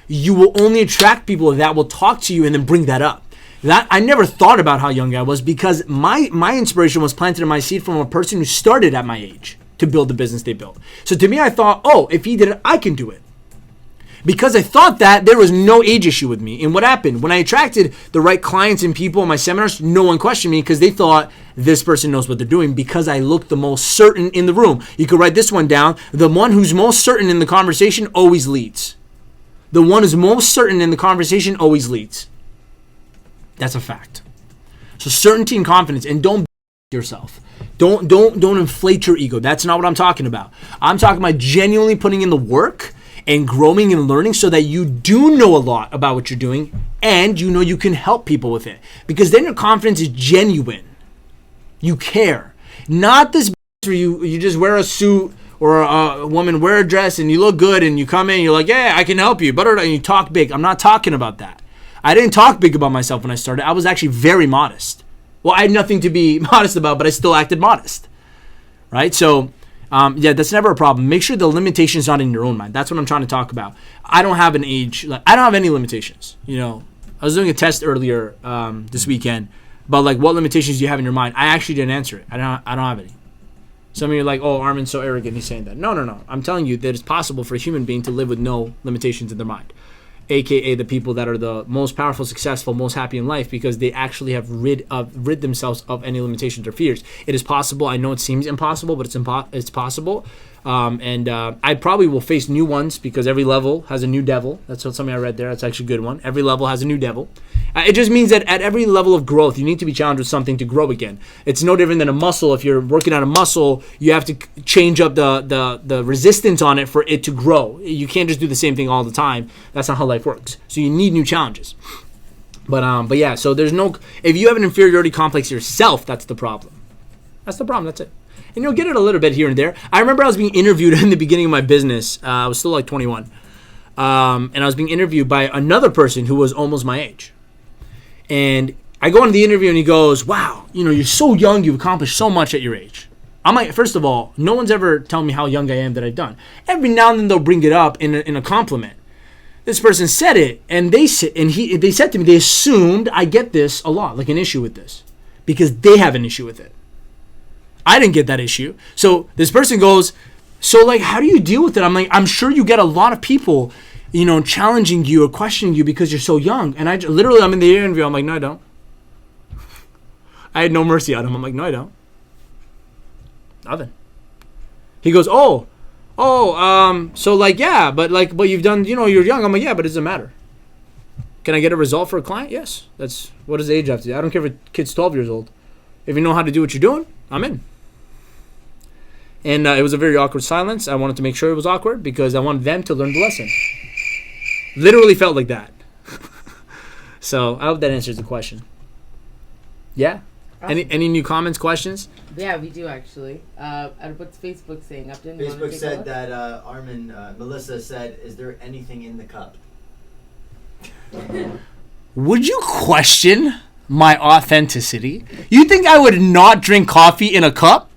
you will only attract people that will talk to you and then bring that up. That I never thought about how young I was because my inspiration was planted in my seed from a person who started at my age to build the business they built. So to me, I thought, if he did it, I can do it. Because I thought that, there was no age issue with me. And what happened? When I attracted the right clients and people in my seminars, no one questioned me because they thought this person knows what they're doing because I looked the most certain in the room. You could write this one down. The one who's most certain in the conversation always leads. The one who's most certain in the conversation always leads. That's a fact. So certainty and confidence, and don't yourself. Don't inflate your ego. That's not what I'm talking about. I'm talking about genuinely putting in the work and growing and learning so that you do know a lot about what you're doing and you know you can help people with it. Because then your confidence is genuine. You care. Not this where you just wear a suit or a woman wear a dress and you look good and you come in and you're like, yeah, I can help you, and you talk big. I'm not talking about that. I didn't talk big about myself when I started. I was actually very modest. Well, I had nothing to be modest about, but I still acted modest, right? So, that's never a problem. Make sure the limitation is not in your own mind. That's what I'm trying to talk about. I don't have an age. I don't have any limitations. I was doing a test earlier this weekend about what limitations do you have in your mind. I actually didn't answer it. I don't have any. Some of you are like, oh, Armin's so arrogant. He's saying that. No. I'm telling you that it's possible for a human being to live with no limitations in their mind. AKA the people that are the most powerful, successful, most happy in life because they actually have rid themselves of any limitations or fears. It is possible. I know it seems impossible, but it's possible. I probably will face new ones because every level has a new devil. That's something I read there. That's actually a good one. Every level has a new devil. It just means that at every level of growth, you need to be challenged with something to grow again. It's no different than a muscle. If you're working on a muscle, you have to change up the resistance on it for it to grow. You can't just do the same thing all the time. That's not how life works. So you need new challenges. But yeah, so if you have an inferiority complex yourself, that's the problem. That's the problem. That's it. And you'll get it a little bit here and there. I remember I was being interviewed in the beginning of my business. I was still 21. And I was being interviewed by another person who was almost my age. And I go into the interview and he goes, wow, you're so young. You've accomplished so much at your age. I'm like, first of all, no one's ever telling me how young I am that I've done. Every now and then they'll bring it up in a compliment. This person said it, and they said to me, they assumed I get this a lot, like an issue with this, because they have an issue with it. I didn't get that issue. So this person goes, so how do you deal with it? I'm like, I'm sure you get a lot of people, challenging you or questioning you because you're so young. And I'm in the interview. I'm like, no, I don't. I had no mercy on him. I'm like, no, I don't. Nothing. He goes, so yeah, but you've done, you're young. I'm like, yeah, but it doesn't matter. Can I get a result for a client? Yes. What does age have to do? I don't care if a kid's 12 years old. If you know how to do what you're doing, I'm in. And it was a very awkward silence. I wanted to make sure it was awkward because I wanted them to learn the lesson. Literally felt like that. So I hope that answers the question. Yeah? Awesome. Any new comments, questions? Yeah, we do actually. What's Facebook saying? Upton, Facebook said that Melissa said, is there anything in the cup? Would you question my authenticity? You think I would not drink coffee in a cup?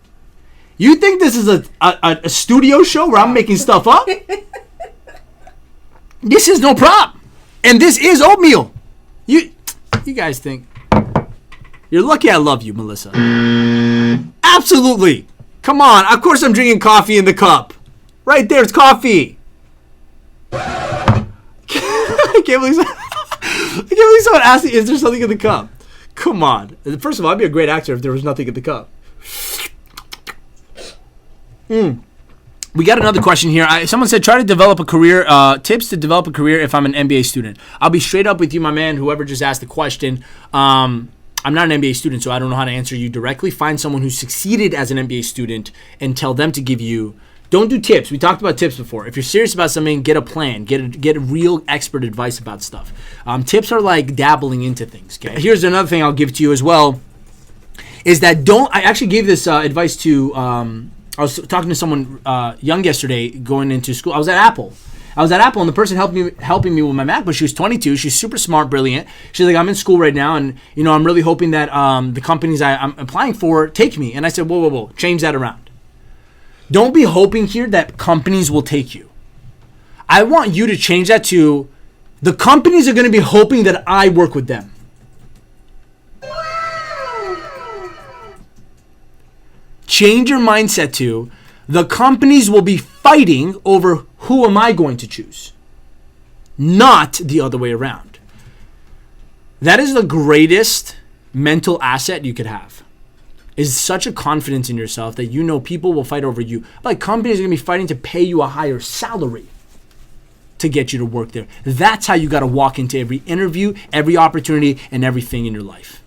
You think this is a studio show where I'm making stuff up? This is no prop. And this is oatmeal. You guys think. You're lucky I love you, Melissa. Absolutely. Come on. Of course I'm drinking coffee in the cup. Right there, it's coffee. I can't believe someone asked me, is there something in the cup? Come on. First of all, I'd be a great actor if there was nothing in the cup. We got another question here. Someone said, try to develop a career, tips to develop a career if I'm an MBA student. I'll be straight up with you, my man, whoever just asked the question. I'm not an MBA student, so I don't know how to answer you directly. Find someone who succeeded as an MBA student and tell them to give you. Don't do tips. We talked about tips before. If you're serious about something, get a plan. Get a real expert advice about stuff. Tips are like dabbling into things. Okay? Here's another thing I'll give to you as well. Is that I actually gave this advice to. I was talking to someone young yesterday going into school. I was at Apple, and the person helping me with my MacBook. She was 22. She's super smart, brilliant. She's like, I'm in school right now, and I'm really hoping that the companies I'm applying for take me. And I said, whoa, change that around. Don't be hoping here that companies will take you. I want you to change that to the companies are going to be hoping that I work with them. Change your mindset to the companies will be fighting over who am I going to choose, not the other way around. That is the greatest mental asset you could have. Is such a confidence in yourself that people will fight over you. Like companies are going to be fighting to pay you a higher salary. to get you to work there. That's how you got to walk into every interview, every opportunity, and everything in your life.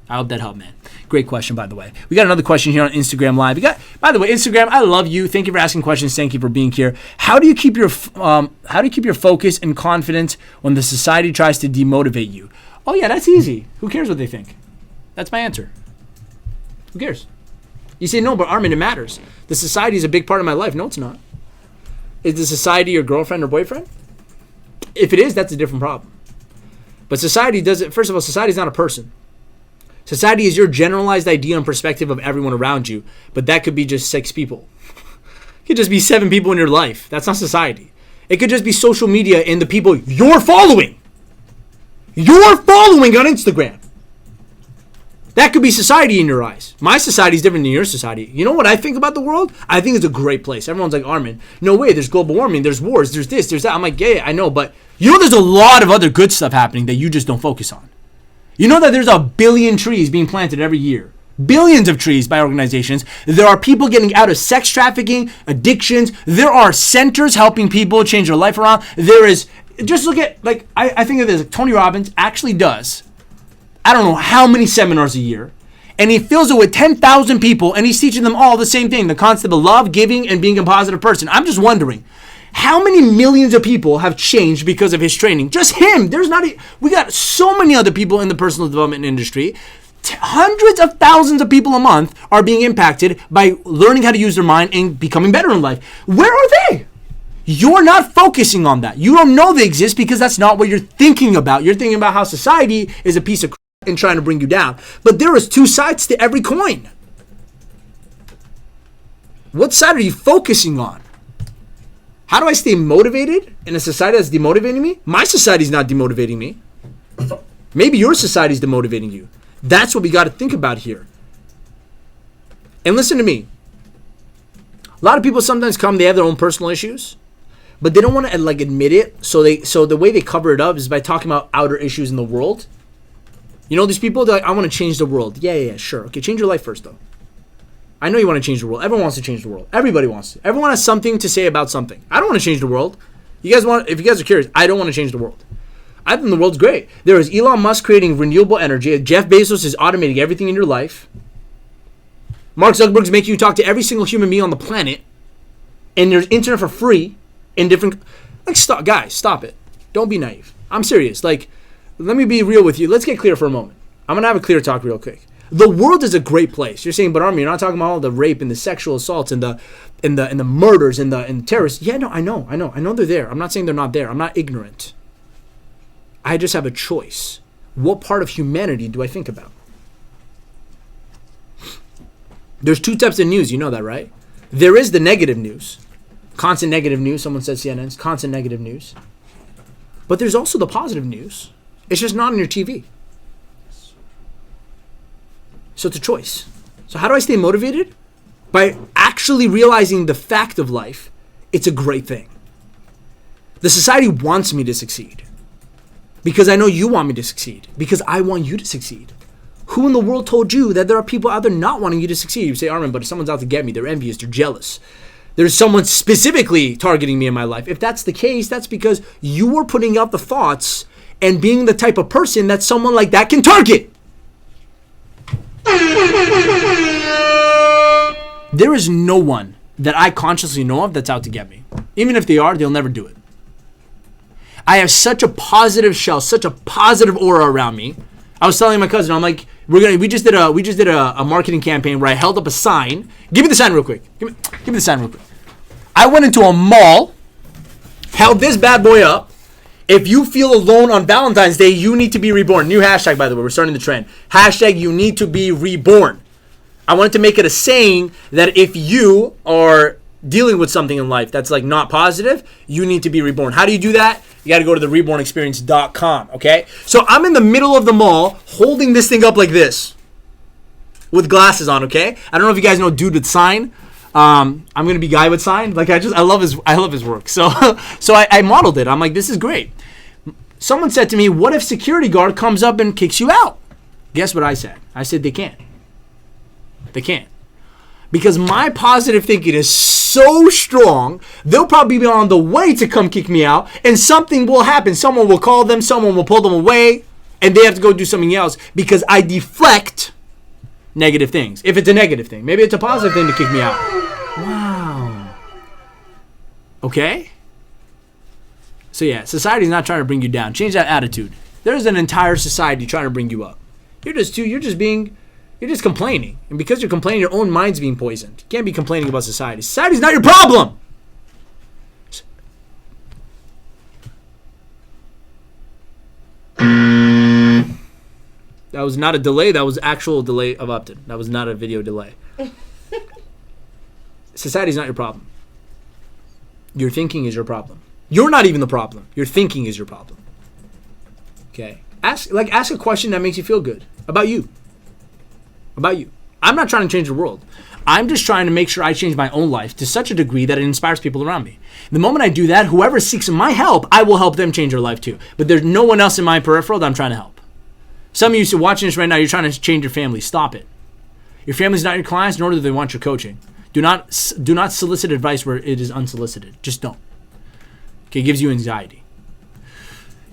I hope that helped, man. Great question, by the way. We got another question here on Instagram Live. By the way, Instagram, I love you. Thank you for asking questions. Thank you for being here. How do you keep your focus and confidence when the society tries to demotivate you? Oh yeah, that's easy. Who cares what they think? That's my answer. Who cares? You say, no, but Armin, it matters. The society is a big part of my life. No, it's not. Is the society your girlfriend or boyfriend? If it is, that's a different problem. But society doesn't, first of all, society is not a person. Society is your generalized idea and perspective of everyone around you, but that could be just 6 people. It could just be 7 people in your life. That's not society. It could just be social media and the people you're following. You're following on Instagram. That could be society in your eyes. My society is different than your society. You know what I think about the world? I think it's a great place. Everyone's like, Armin, no way, there's global warming, there's wars, there's this, there's that. I'm like, yeah, I know, but you know there's a lot of other good stuff happening that you just don't focus on. You know that there's 1 billion trees being planted every year. Billions of trees by organizations. There are people getting out of sex trafficking, addictions. There are centers helping people change their life around. There is, just look at, like, I think of this, like Tony Robbins actually does, I don't know how many seminars a year, and he fills it with 10,000 people, and he's teaching them all the same thing, the concept of love, giving, and being a positive person. I'm just wondering, how many millions of people have changed because of his training? Just him. We got so many other people in the personal development industry. Hundreds of thousands of people a month are being impacted by learning how to use their mind and becoming better in life. Where are they? You're not focusing on that. You don't know they exist because that's not what you're thinking about. You're thinking about how society is a piece of crap and trying to bring you down. But there is 2 sides to every coin. What side are you focusing on? How do I stay motivated in a society that's demotivating me? My society is not demotivating me. Maybe your society is demotivating you. That's what we got to think about here. And listen to me. A lot of people sometimes come, they have their own personal issues, but they don't want to like admit it. So the way they cover it up is by talking about outer issues in the world. You know these people, they're like, I want to change the world. Yeah, sure. Okay, change your life first though. I know you want to change the world. Everyone wants to change the world. Everybody wants to. Everyone has something to say about something. I don't want to change the world. If you guys are curious, I don't want to change the world. I think the world's great. There is Elon Musk creating renewable energy. Jeff Bezos is automating everything in your life. Mark Zuckerberg's making you talk to every single human being on the planet. And there's internet for free in different... Like, stop it. Don't be naive. I'm serious. Like, let me be real with you. Let's get clear for a moment. I'm going to have a clear talk real quick. The world is a great place. You're saying, but Armin, you're not talking about all the rape and the sexual assaults and the murders and the terrorists. Yeah, no, I know they're there. I'm not saying they're not there. I'm not ignorant. I just have a choice. What part of humanity do I think about? There's 2 types of news. You know that, right? There is the negative news. Constant negative news. Someone said CNN's constant negative news. But there's also the positive news. It's just not on your TV. So it's a choice. So how do I stay motivated? By actually realizing the fact of life. It's a great thing. The society wants me to succeed. Because I know you want me to succeed. Because I want you to succeed. Who in the world told you that there are people out there not wanting you to succeed? You say, Armin, but if someone's out to get me, they're envious, they're jealous. There's someone specifically targeting me in my life. If that's the case, that's because you are putting out the thoughts and being the type of person that someone like that can target. There is no one that I consciously know of that's out to get me. Even if they are, they'll never do it. I have such a positive shell, such a positive aura around me. I was telling my cousin, I'm like, we just did a marketing campaign where I held up a sign. Give me the sign real quick. Give me the sign real quick. I went into a mall, held this bad boy up. If you feel alone on Valentine's Day, you need to be reborn. New hashtag, by the way. We're starting the trend. Hashtag you need to be reborn. I wanted to make it a saying that if you are dealing with something in life that's like not positive, you need to be reborn. How do you do that? You got to go to the rebornexperience.com, okay? So I'm in the middle of the mall holding this thing up like this with glasses on, okay? I don't know if you guys know Dude with Sign. I'm going to be Guy with Sign. Like I love his work. So I modeled it. I'm like, this is great. Someone said to me, what if security guard comes up and kicks you out? Guess what I said? I said they can't. They can't. Because my positive thinking is so strong, they'll probably be on the way to come kick me out, and something will happen. Someone will call them, someone will pull them away, and they have to go do something else because I deflect negative things. If it's a negative thing, maybe it's a positive thing to kick me out. Wow. Okay? So yeah, society's not trying to bring you down. Change that attitude. There's an entire society trying to bring you up. You're just complaining. And because you're complaining, your own mind's being poisoned. You can't be complaining about society. Society's not your problem. That was not a delay. That was actual delay of Upton. That was not a video delay. Society's not your problem. Your thinking is your problem. You're not even the problem. Your thinking is your problem. Okay? Ask a question that makes you feel good about you. About you. I'm not trying to change the world. I'm just trying to make sure I change my own life to such a degree that it inspires people around me. The moment I do that, whoever seeks my help, I will help them change their life too. But there's no one else in my peripheral that I'm trying to help. Some of you watching this right now, you're trying to change your family. Stop it. Your family's not your clients, nor do they want your coaching. Do not solicit advice where it is unsolicited. Just don't. Okay, it gives you anxiety.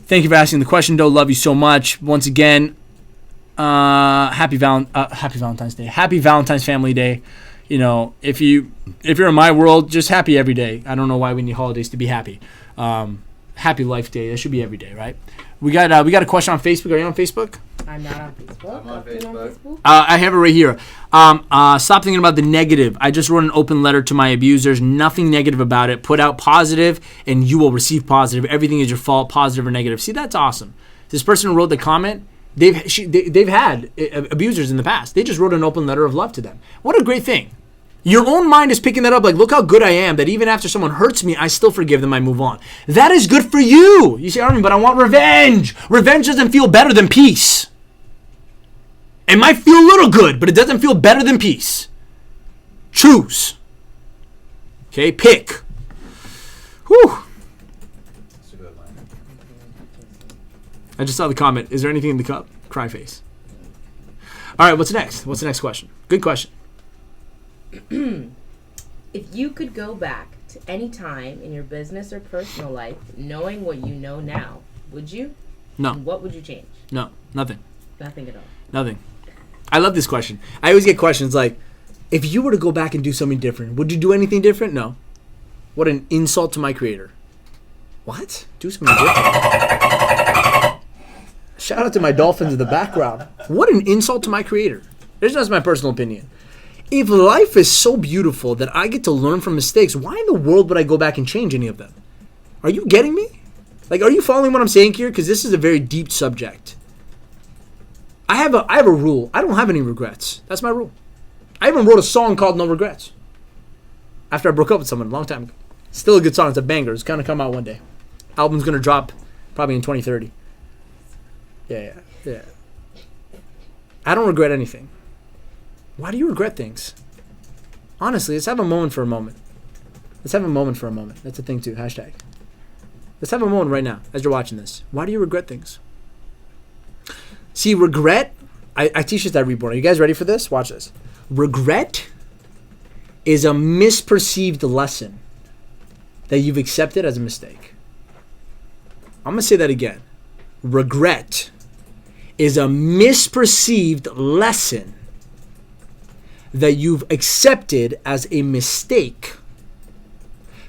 Thank you for asking the question, though. Love you so much. Once again, happy Valentine's Day. Happy Valentine's Family Day. You know, if you're in my world, just happy every day. I don't know why we need holidays to be happy. Happy Life Day. That should be every day, right? We got a question on Facebook. Are you on Facebook? I'm not on Facebook. I'm on Facebook. I have it right here. Stop thinking about the negative. I just wrote an open letter to my abusers. Nothing negative about it. Put out positive, and you will receive positive. Everything is your fault, positive or negative. See, that's awesome. This person who wrote the comment, they've had abusers in the past. They just wrote an open letter of love to them. What a great thing. Your own mind is picking that up. Like, look how good I am, that even after someone hurts me, I still forgive them, I move on. That is good for you. You say, Armin, but I want revenge. Revenge doesn't feel better than peace. It might feel a little good, but it doesn't feel better than peace. Choose. Okay, pick. Whew. That's a good line. I just saw the comment. Is there anything in the cup? Cry face. All right, what's next? What's the next question? Good question. If you could go back to any time in your business or personal life, knowing what you know now, would you? No. And what would you change? No, nothing. Nothing at all. Nothing. I love this question. I always get questions like, if you were to go back and do something different, would you do anything different? No. What an insult to my creator. What? Do something different? Shout out to my dolphins in the background. What an insult to my creator. This is just my personal opinion. If life is so beautiful that I get to learn from mistakes, why in the world would I go back and change any of them? Are you getting me? Like, are you following what I'm saying here? Because this is a very deep subject. I have a rule. I don't have any regrets. That's my rule. I even wrote a song called No Regrets after I broke up with someone a long time ago. Still a good song. It's a banger. It's going to come out one day. Album's going to drop probably in 2030. Yeah. I don't regret anything. Why do you regret things? Honestly, let's have a moment for a moment. Let's have a moment for a moment. That's a thing too. Hashtag. Let's have a moment right now as you're watching this. Why do you regret things? See, regret, I teach this at Reborn. Are you guys ready for this? Watch this. Regret is a misperceived lesson that you've accepted as a mistake. I'm going to say that again. Regret is a misperceived lesson that you've accepted as a mistake.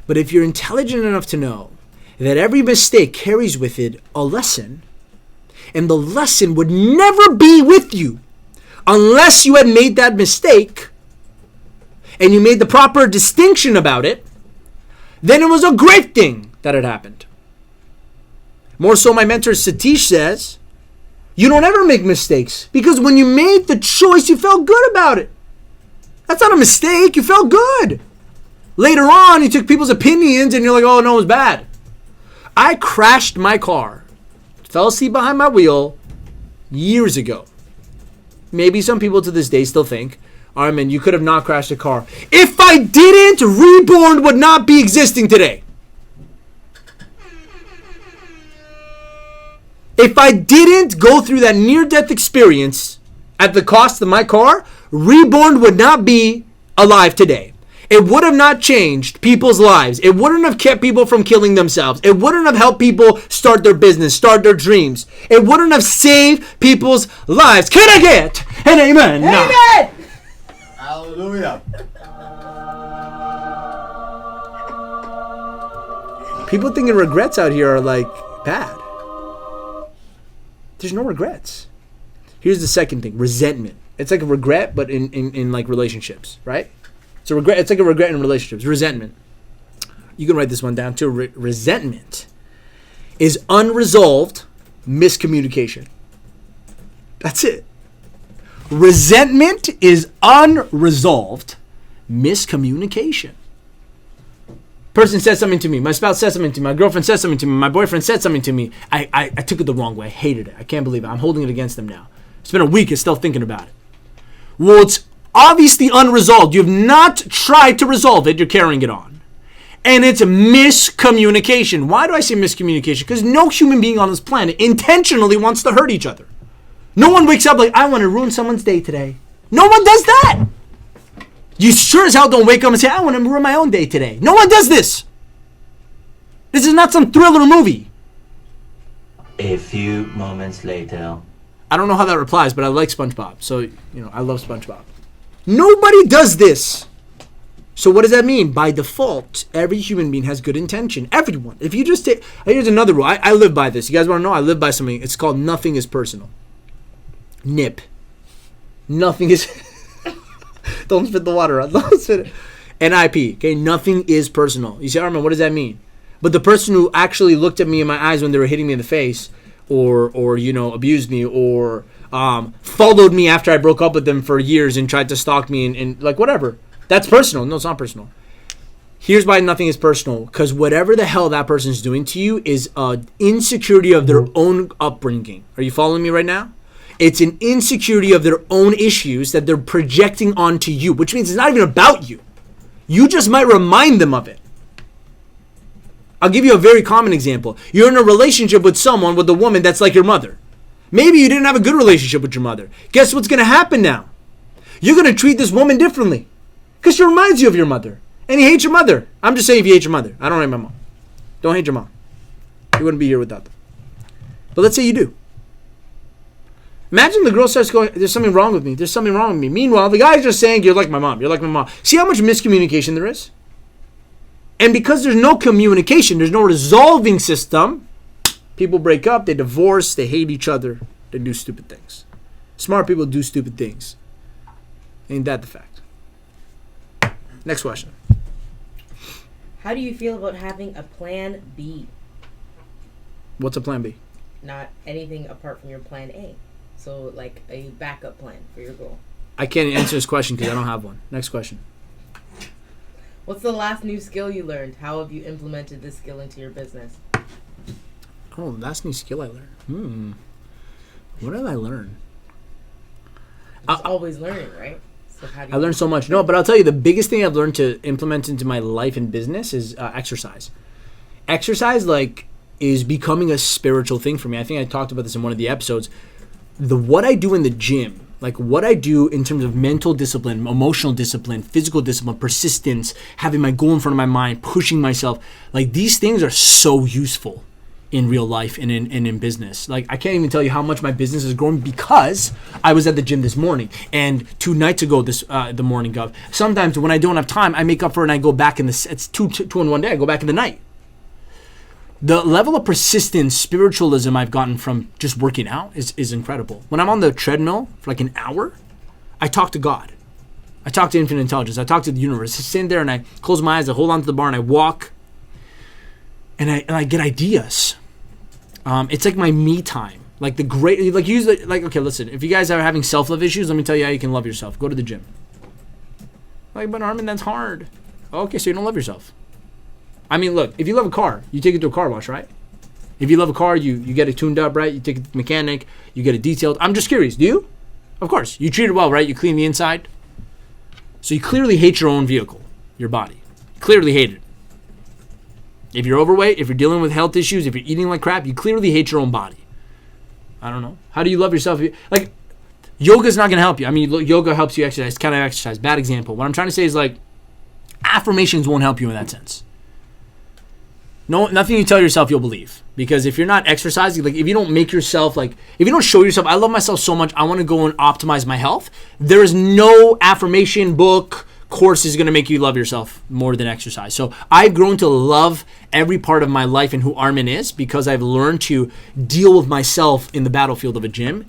But if you're intelligent enough to know that every mistake carries with it a lesson, and the lesson would never be with you unless you had made that mistake and you made the proper distinction about it, then it was a great thing that it happened. More so, my mentor Satish says, you don't ever make mistakes because when you made the choice, you felt good about it. That's not a mistake. You felt good. Later on, you took people's opinions and you're like, oh, no, it was bad. I crashed my car, fell asleep behind my wheel years ago. Maybe some people to this day still think, Armin, you could have not crashed a car. If I didn't, Reborn would not be existing today. If I didn't go through that near-death experience at the cost of my car, Reborn would not be alive today. It would have not changed people's lives. It wouldn't have kept people from killing themselves. It wouldn't have helped people start their business, start their dreams. It wouldn't have saved people's lives. Can I get an amen? Amen! Hallelujah. People thinking regrets out here are like bad. There's no regrets. Here's the second thing, resentment. It's like a regret, but in like relationships, right? It's a regret. It's like a regret in relationships. Resentment. You can write this one down too. Resentment is unresolved miscommunication. That's it. Resentment is unresolved miscommunication. Person said something to me. My spouse said something to me. My girlfriend said something to me. My boyfriend said something to me. I took it the wrong way. I hated it. I can't believe it. I'm holding it against them now. It's been a week. It's still thinking about it. Well, it's obviously unresolved. You have not tried to resolve it. You're carrying it on. And it's miscommunication. Why do I say miscommunication? Because no human being on this planet intentionally wants to hurt each other. No one wakes up like, I want to ruin someone's day today. No one does that. You sure as hell don't wake up and say, I want to ruin my own day today. No one does this. This is not some thriller movie. A few moments later. I don't know how that replies, but I like SpongeBob. So, I love SpongeBob. Nobody does this. So what does that mean? By default, every human being has good intention. Everyone. If you just take... Here's another rule. I live by this. You guys want to know? I live by something. It's called nothing is personal. N.I.P. Nothing is... Don't spit the water out. Don't spit it. N.I.P. Okay, nothing is personal. You say, Armin, what does that mean? But the person who actually looked at me in my eyes when they were hitting me in the face, or abused me, or followed me after I broke up with them for years and tried to stalk me and like whatever. That's personal. No, it's not personal. Here's why nothing is personal. Because whatever the hell that person's doing to you is an insecurity of their own upbringing. Are you following me right now? It's an insecurity of their own issues that they're projecting onto you, which means it's not even about you. You just might remind them of it. I'll give you a very common example. You're in a relationship with someone, with a woman that's like your mother. Maybe you didn't have a good relationship with your mother. Guess what's going to happen now? You're going to treat this woman differently because she reminds you of your mother. And you hate your mother. I'm just saying if you hate your mother. I don't hate my mom. Don't hate your mom. You wouldn't be here without them. But let's say you do. Imagine the girl starts going, there's something wrong with me. There's something wrong with me. Meanwhile, the guy's just saying, you're like my mom. You're like my mom. See how much miscommunication there is? And because there's no communication, there's no resolving system, people break up, they divorce, they hate each other, they do stupid things. Smart people do stupid things. Ain't that the fact? Next question. How do you feel about having a plan B? What's a plan B? Not anything apart from your plan A. So like a backup plan for your goal. I can't answer this question because I don't have one. Next question. What's the last new skill you learned? How have you implemented this skill into your business? Oh, last new skill I learned. What did I learn? It's always learning, right? So how do you I learned so much. No, but I'll tell you the biggest thing I've learned to implement into my life and business is exercise. Exercise is becoming a spiritual thing for me. I think I talked about this in one of the episodes. What I do in the gym, like what I do in terms of mental discipline, emotional discipline, physical discipline, persistence, having my goal in front of my mind, pushing myself, like these things are so useful in real life and in business. Like I can't even tell you how much my business is growing because I was at the gym this morning and 2 nights ago the morning of. Sometimes when I don't have time, I make up for it and I go back it's two in one day. I go back in the night. The level of persistence, spiritualism I've gotten from just working out is incredible. When I'm on the treadmill for like an hour, I talk to God. I talk to infinite intelligence. I talk to the universe. I sit there and I close my eyes, I hold on to the bar and I walk and I get ideas. It's like my me time. Okay, listen, if you guys are having self-love issues, let me tell you how you can love yourself. Go to the gym. But Armin, that's hard. Okay, so you don't love yourself. I mean, look, if you love a car, you take it to a car wash, right? If you love a car, you get it tuned up, right? You take it to the mechanic, you get it detailed. I'm just curious, do you? Of course. You treat it well, right? You clean the inside. So you clearly hate your own vehicle, your body. Clearly hate it. If you're overweight, if you're dealing with health issues, if you're eating like crap, you clearly hate your own body. I don't know. How do you love yourself? Like, yoga's not going to help you. I mean, yoga helps you exercise. Kind of exercise. Bad example. What I'm trying to say is like, affirmations won't help you in that sense. No, nothing you tell yourself you'll believe. Because if you're not exercising, like if you don't make yourself, like if you don't show yourself, I love myself so much, I want to go and optimize my health. There is no affirmation book, course is going to make you love yourself more than exercise. So I've grown to love every part of my life and who Armin is because I've learned to deal with myself in the battlefield of a gym.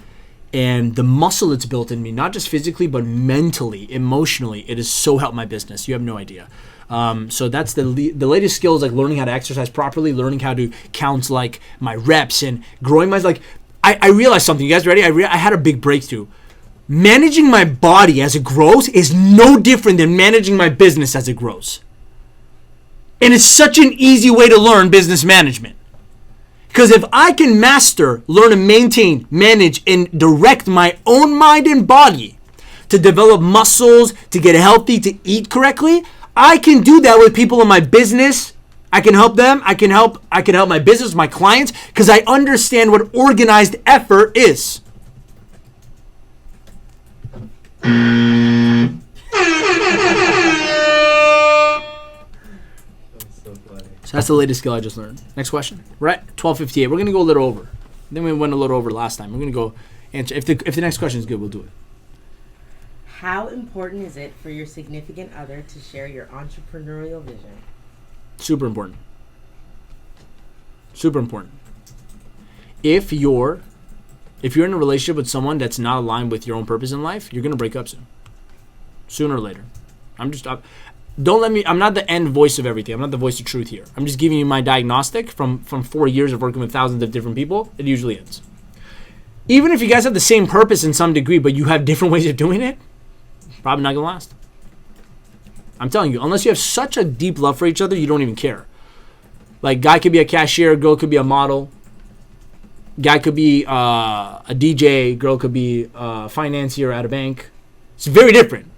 And the muscle it's built in me, not just physically, but mentally, emotionally, it has so helped my business. You have no idea. So that's the latest skills, like learning how to exercise properly, learning how to count like my reps and growing my, like, I realized something. You guys ready? I had a big breakthrough. Managing my body as it grows is no different than managing my business as it grows. And it's such an easy way to learn business management. Because if I can master, learn and maintain, manage, and direct my own mind and body to develop muscles, to get healthy, to eat correctly, I can do that with people in my business. I can help them. I can help my business, my clients, because I understand what organized effort is. So that's the latest skill I just learned. Next question. We're at 12:58. We're gonna go a little over. Then we went a little over last time. We're gonna go answer. If the next question is good, we'll do it. How important is it for your significant other to share your entrepreneurial vision? Super important. Super important. If you're in a relationship with someone that's not aligned with your own purpose in life, you're gonna break up soon. Sooner or later. I'm not the end voice of everything. I'm not the voice of truth here. I'm just giving you my diagnostic from 4 years of working with thousands of different people. It usually ends. Even if you guys have the same purpose in some degree, but you have different ways of doing it, probably not gonna last. I'm telling you, unless you have such a deep love for each other, you don't even care. Like, guy could be a cashier, girl could be a model. Guy could be a DJ, girl could be a financier at a bank. It's very different.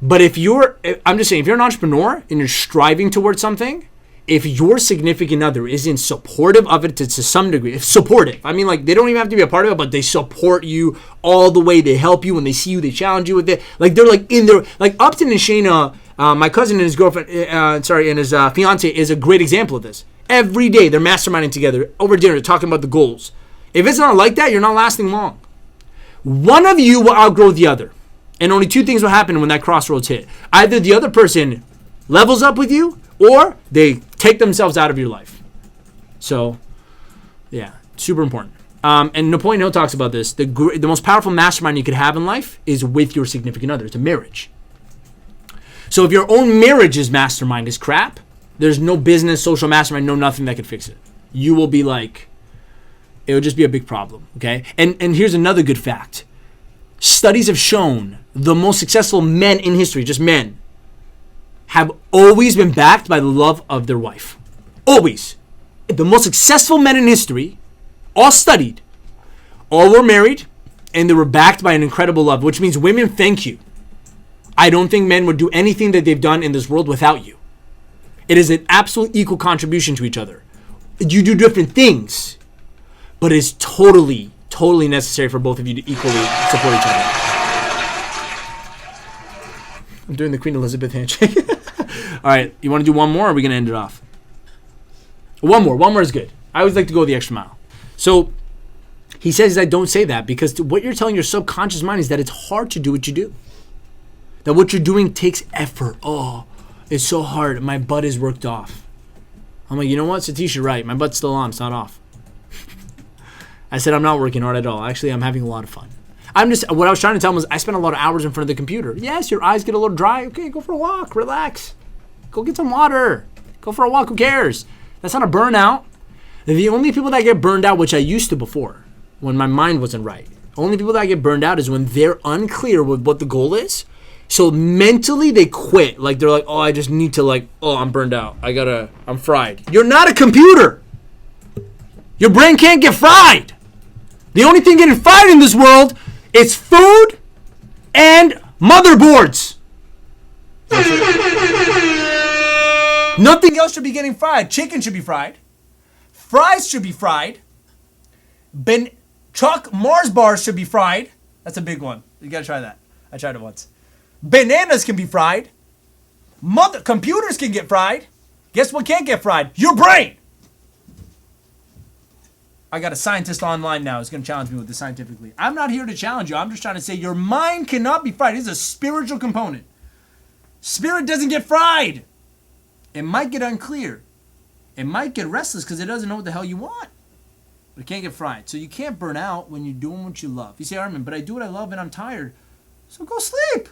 But I'm just saying, if you're an entrepreneur and you're striving towards something, if your significant other isn't supportive of it to some degree, if supportive, I mean, like, they don't even have to be a part of it, but they support you all the way. They help you when they see you, they challenge you with it. Like, they're like in there, like Upton and Shayna, my cousin and his girlfriend, and his fiance is a great example of this. Every day they're masterminding together over dinner, they're talking about the goals. If it's not like that, you're not lasting long. One of you will outgrow the other. And only two things will happen when that crossroads hit. Either the other person levels up with you, or they take themselves out of your life. So, yeah, super important. And Napoleon Hill talks about this. The most powerful mastermind you could have in life is with your significant other. It's a marriage. So if your own marriage's mastermind is crap, there's no business, social mastermind, no nothing that could fix it. You will be like, it would just be a big problem, okay? And here's another good fact. Studies have shown the most successful men in history, just men, have always been backed by the love of their wife. Always. The most successful men in history, all studied, all were married, and they were backed by an incredible love, which means women, thank you. I don't think men would do anything that they've done in this world without you. It is an absolute equal contribution to each other. You do different things, but it's totally necessary for both of you to equally support each other. I'm doing the Queen Elizabeth handshake. All right, you want to do one more, or are we going to end it off? One more is good. I always like to go the extra mile. So he says that don't say that because what you're telling your subconscious mind is that it's hard to do what you do. That what you're doing takes effort. Oh, it's so hard. My butt is worked off. I'm like, you know what, Satish, you're right. My butt's still on. It's not off. I said I'm not working hard at all. Actually, I'm having a lot of fun. What I was trying to tell him was I spend a lot of hours in front of the computer. Yes, your eyes get a little dry. Okay, go for a walk. Relax. Go get some water. Go for a walk. Who cares? That's not a burnout. The only people that get burned out, which I used to before, when my mind wasn't right, only people that get burned out is when they're unclear with what the goal is. So mentally they quit. Like they're like, oh, I just need to I'm burned out. I'm fried. You're not a computer. Your brain can't get fried. The only thing getting fried in this world is food and motherboards. Nothing else should be getting fried. Chicken should be fried. Fries should be fried. Mars bars should be fried. That's a big one. You gotta try that. I tried it once. Bananas can be fried. Computers can get fried. Guess what can't get fried? Your brain. I got a scientist online now who's going to challenge me with this scientifically. I'm not here to challenge you. I'm just trying to say your mind cannot be fried. It's a spiritual component. Spirit doesn't get fried. It might get unclear. It might get restless because it doesn't know what the hell you want. But it can't get fried. So you can't burn out when you're doing what you love. You say, Armin, but I do what I love and I'm tired. So go sleep.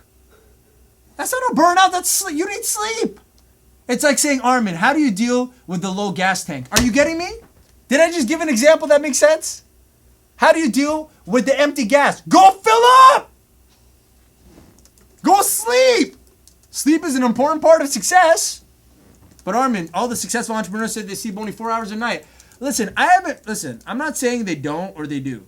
That's not a burnout. That's sleep. You need sleep. It's like saying, Armin, how do you deal with the low gas tank? Are you getting me? Did I just give an example that makes sense? How do you deal with the empty gas? Go fill up! Go sleep! Sleep is an important part of success. But Armin, all the successful entrepreneurs said they sleep only 4 hours a night. Listen, I'm not saying they don't or they do.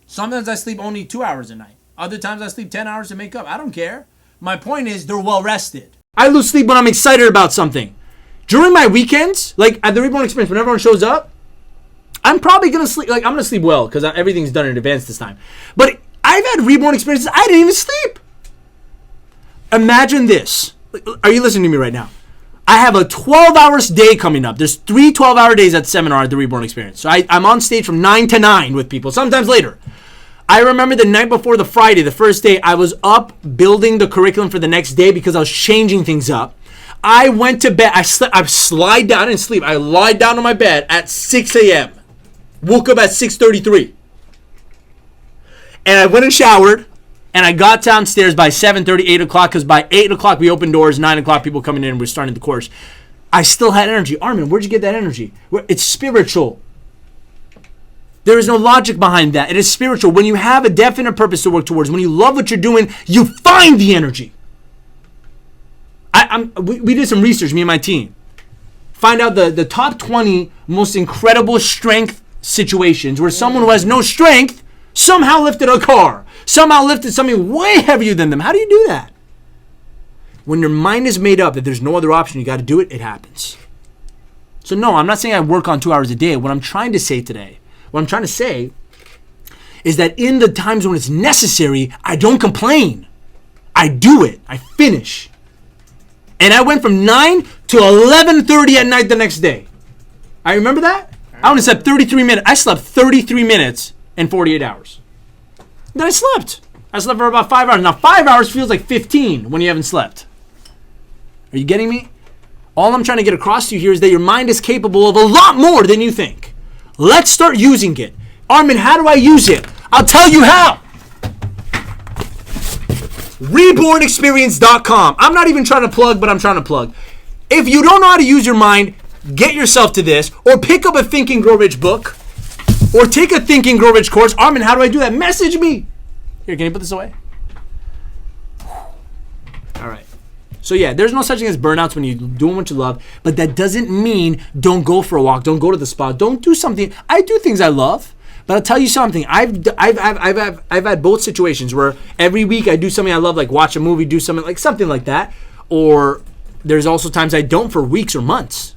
Sometimes I sleep only 2 hours a night. Other times I sleep 10 hours to make up. I don't care. My point is they're well rested. I lose sleep when I'm excited about something. During my weekends, like at the Reborn Experience, when everyone shows up, I'm probably going to sleep. Like, I'm going to sleep well because everything's done in advance this time. But I've had Reborn Experiences, I didn't even sleep. Imagine this. Are you listening to me right now? I have a 12-hour day coming up. There's 3 12-hour days at seminar at the Reborn Experience. So I'm on stage from 9 to 9 with people, sometimes later. I remember the night before the Friday, the first day, I was up building the curriculum for the next day because I was changing things up. I went to bed. I slide down and sleep. I lied down on my bed at 6 a.m. Woke up at 6:33. And I went and showered. And I got downstairs by 7:30, 8 o'clock, because by 8 o'clock we opened doors, 9 o'clock people coming in, we're starting the course. I still had energy. Armin, where'd you get that energy? It's spiritual. There is no logic behind that. It is spiritual. When you have a definite purpose to work towards, when you love what you're doing, you find the energy. We did some research, me and my team. Find out the top 20 most incredible strength situations where someone who has no strength somehow lifted a car. Somehow lifted something way heavier than them. How do you do that? When your mind is made up that there's no other option, you got to do it, it happens. So no, I'm not saying I work on 2 hours a day. What I'm trying to say is that in the times when it's necessary, I don't complain. I do it. I finish. And I went from 9 to 11:30 at night the next day. I remember that? I only slept 33 minutes. I slept 33 minutes in 48 hours. Then I slept. I slept for about 5 hours. Now 5 hours feels like 15 when you haven't slept. Are you getting me? All I'm trying to get across to you here is that your mind is capable of a lot more than you think. Let's start using it. Armin, how do I use it? I'll tell you how. Rebornexperience.com. I'm not even trying to plug, but I'm trying to plug. If you don't know how to use your mind, get yourself to this, or pick up a Think and Grow Rich book, or take a Think and Grow Rich course. Armin, how do I do that? Message me. Here, can you put this away? All right. So yeah, there's no such thing as burnouts when you're doing what you love, but that doesn't mean don't go for a walk, don't go to the spa, don't do something. I do things I love, but I'll tell you something. I've had both situations where every week I do something I love, like watch a movie, do something like that, or there's also times I don't for weeks or months.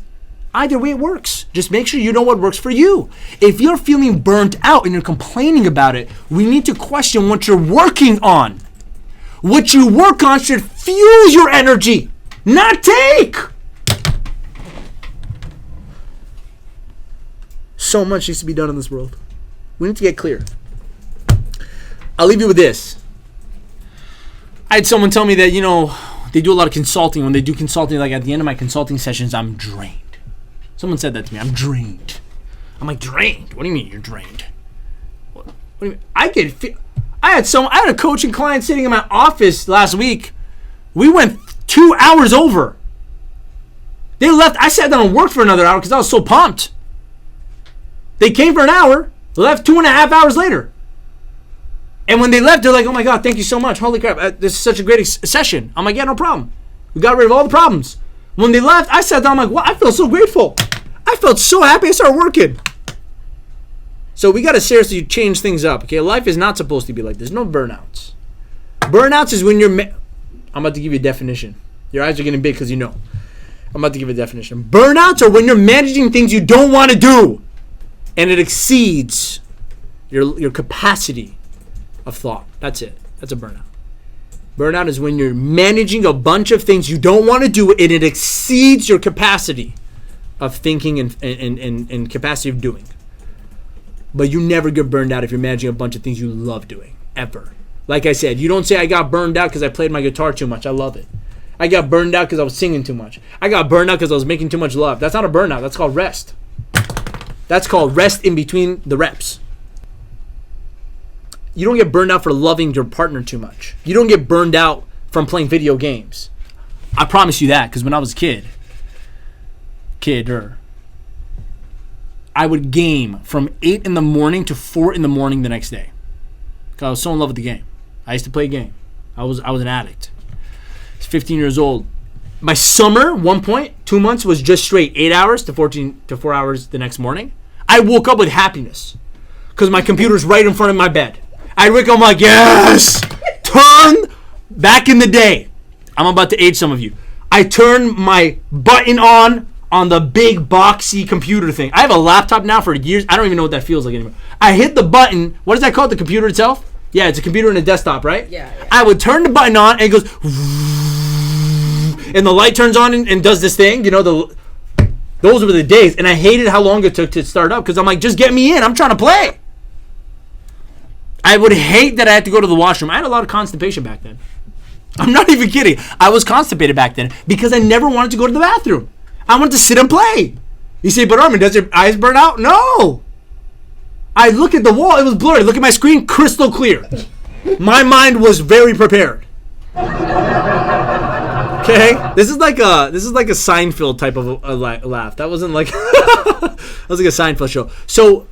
Either way it works. Just make sure you know what works for you. If you're feeling burnt out and you're complaining about it, we need to question what you're working on. What you work on should fuel your energy, not take. So much needs to be done in this world. We need to get clear. I'll leave you with this. I had someone tell me that, they do a lot of consulting. When they do consulting, like at the end of my consulting sessions, I'm drained. Someone said that to me. I'm drained. I'm like, drained? What do you mean you're drained? What do you mean? I had a coaching client sitting in my office last week. We went 2 hours over. They left. I sat down and worked for another hour because I was so pumped. They came for an hour, left 2.5 hours later. And when they left, they're like, oh my God, thank you so much. Holy crap, this is such a great session. I'm like, yeah, no problem. We got rid of all the problems. When they left, I sat down, I'm like, wow, I feel so grateful. I felt so happy I started working. So we got to seriously change things up, okay? Life is not supposed to be like this. No burnouts. Burnouts is when you're... I'm about to give you a definition. Your eyes are getting big because you know. I'm about to give you a definition. Burnouts are when you're managing things you don't want to do, and it exceeds your capacity of thought. That's it. That's a burnout. Burnout is when you're managing a bunch of things you don't want to do and it exceeds your capacity of thinking and capacity of doing. But you never get burned out if you're managing a bunch of things you love doing, ever. Like I said, you don't say I got burned out because I played my guitar too much. I love it. I got burned out because I was singing too much. I got burned out because I was making too much love. That's not a burnout. That's called rest. That's called rest in between the reps. You don't get burned out for loving your partner too much. You don't get burned out from playing video games. I promise you that, because when I was a kidder, I would game from 8 in the morning to 4 in the morning the next day. Because I was so in love with the game. I used to play a game. I was an addict. I was 15 years old. My summer, 2 months, was just straight 8 hours to 4 hours the next morning. I woke up with happiness because my computer's right in front of my bed. I wake up, I'm like, yes! Back in the day, I'm about to age some of you. I turned my button on the big boxy computer thing. I have a laptop now for years. I don't even know what that feels like anymore. I hit the button. What is that called? The computer itself? Yeah, it's a computer and a desktop, right? Yeah. I would turn the button on and it goes, and the light turns on and does this thing. You know, those were the days. And I hated how long it took to start up because I'm like, just get me in. I'm trying to play. I would hate that I had to go to the washroom. I had a lot of constipation back then. I'm not even kidding. I was constipated back then because I never wanted to go to the bathroom. I wanted to sit and play. You say, but Armin, does your eyes burn out? No. I look at the wall. It was blurry. Look at my screen. Crystal clear. My mind was very prepared. Okay? This is like a Seinfeld type of a laugh. That wasn't like that was like a Seinfeld show. So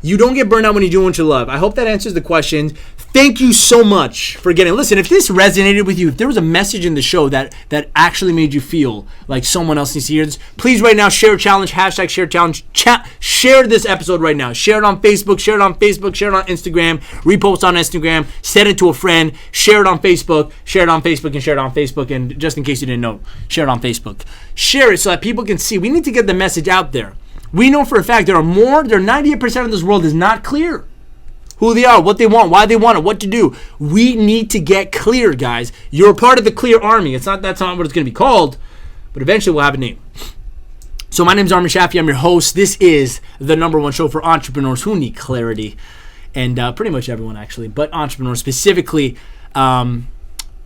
you don't get burned out when you do what you love. I hope that answers the question. Thank you so much for getting. Listen, if this resonated with you, if there was a message in the show that actually made you feel like someone else needs to hear this, please right now share challenge, hashtag share challenge, share this episode right now. Share it on Facebook, share it on Instagram, repost on Instagram, send it to a friend, share it on Facebook, share it on Facebook, and share it on Facebook. And just in case you didn't know, share it on Facebook. Share it so that people can see. We need to get the message out there. We know for a fact there are 98% of this world is not clear. Who they are, what they want, why they want it, what to do. We need to get clear, guys. You're a part of the clear army. That's not what it's going to be called, but eventually we'll have a name. So my name is Armin Shaffi. I'm your host. This is the #1 show for entrepreneurs who need clarity, and pretty much everyone actually, but entrepreneurs specifically. I'm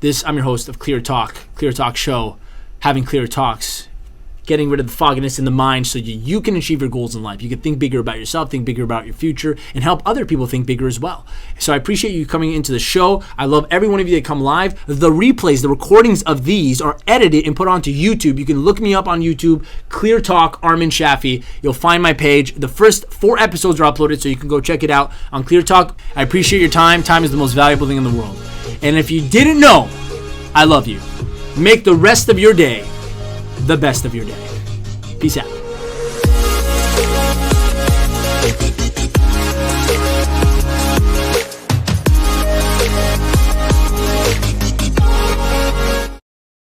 your host of Clear Talk show, having clear talks. Getting rid of the fogginess in the mind so you can achieve your goals in life. You can think bigger about yourself, think bigger about your future, and help other people think bigger as well. So I appreciate you coming into the show. I love every one of you that come live. The replays, the recordings of these are edited and put onto YouTube. You can look me up on YouTube, Clear Talk, Armin Shaffi. You'll find my page. The first 4 episodes are uploaded, so you can go check it out on Clear Talk. I appreciate your time. Time is the most valuable thing in the world. And if you didn't know, I love you. Make the rest of your day the best of your day. Peace out.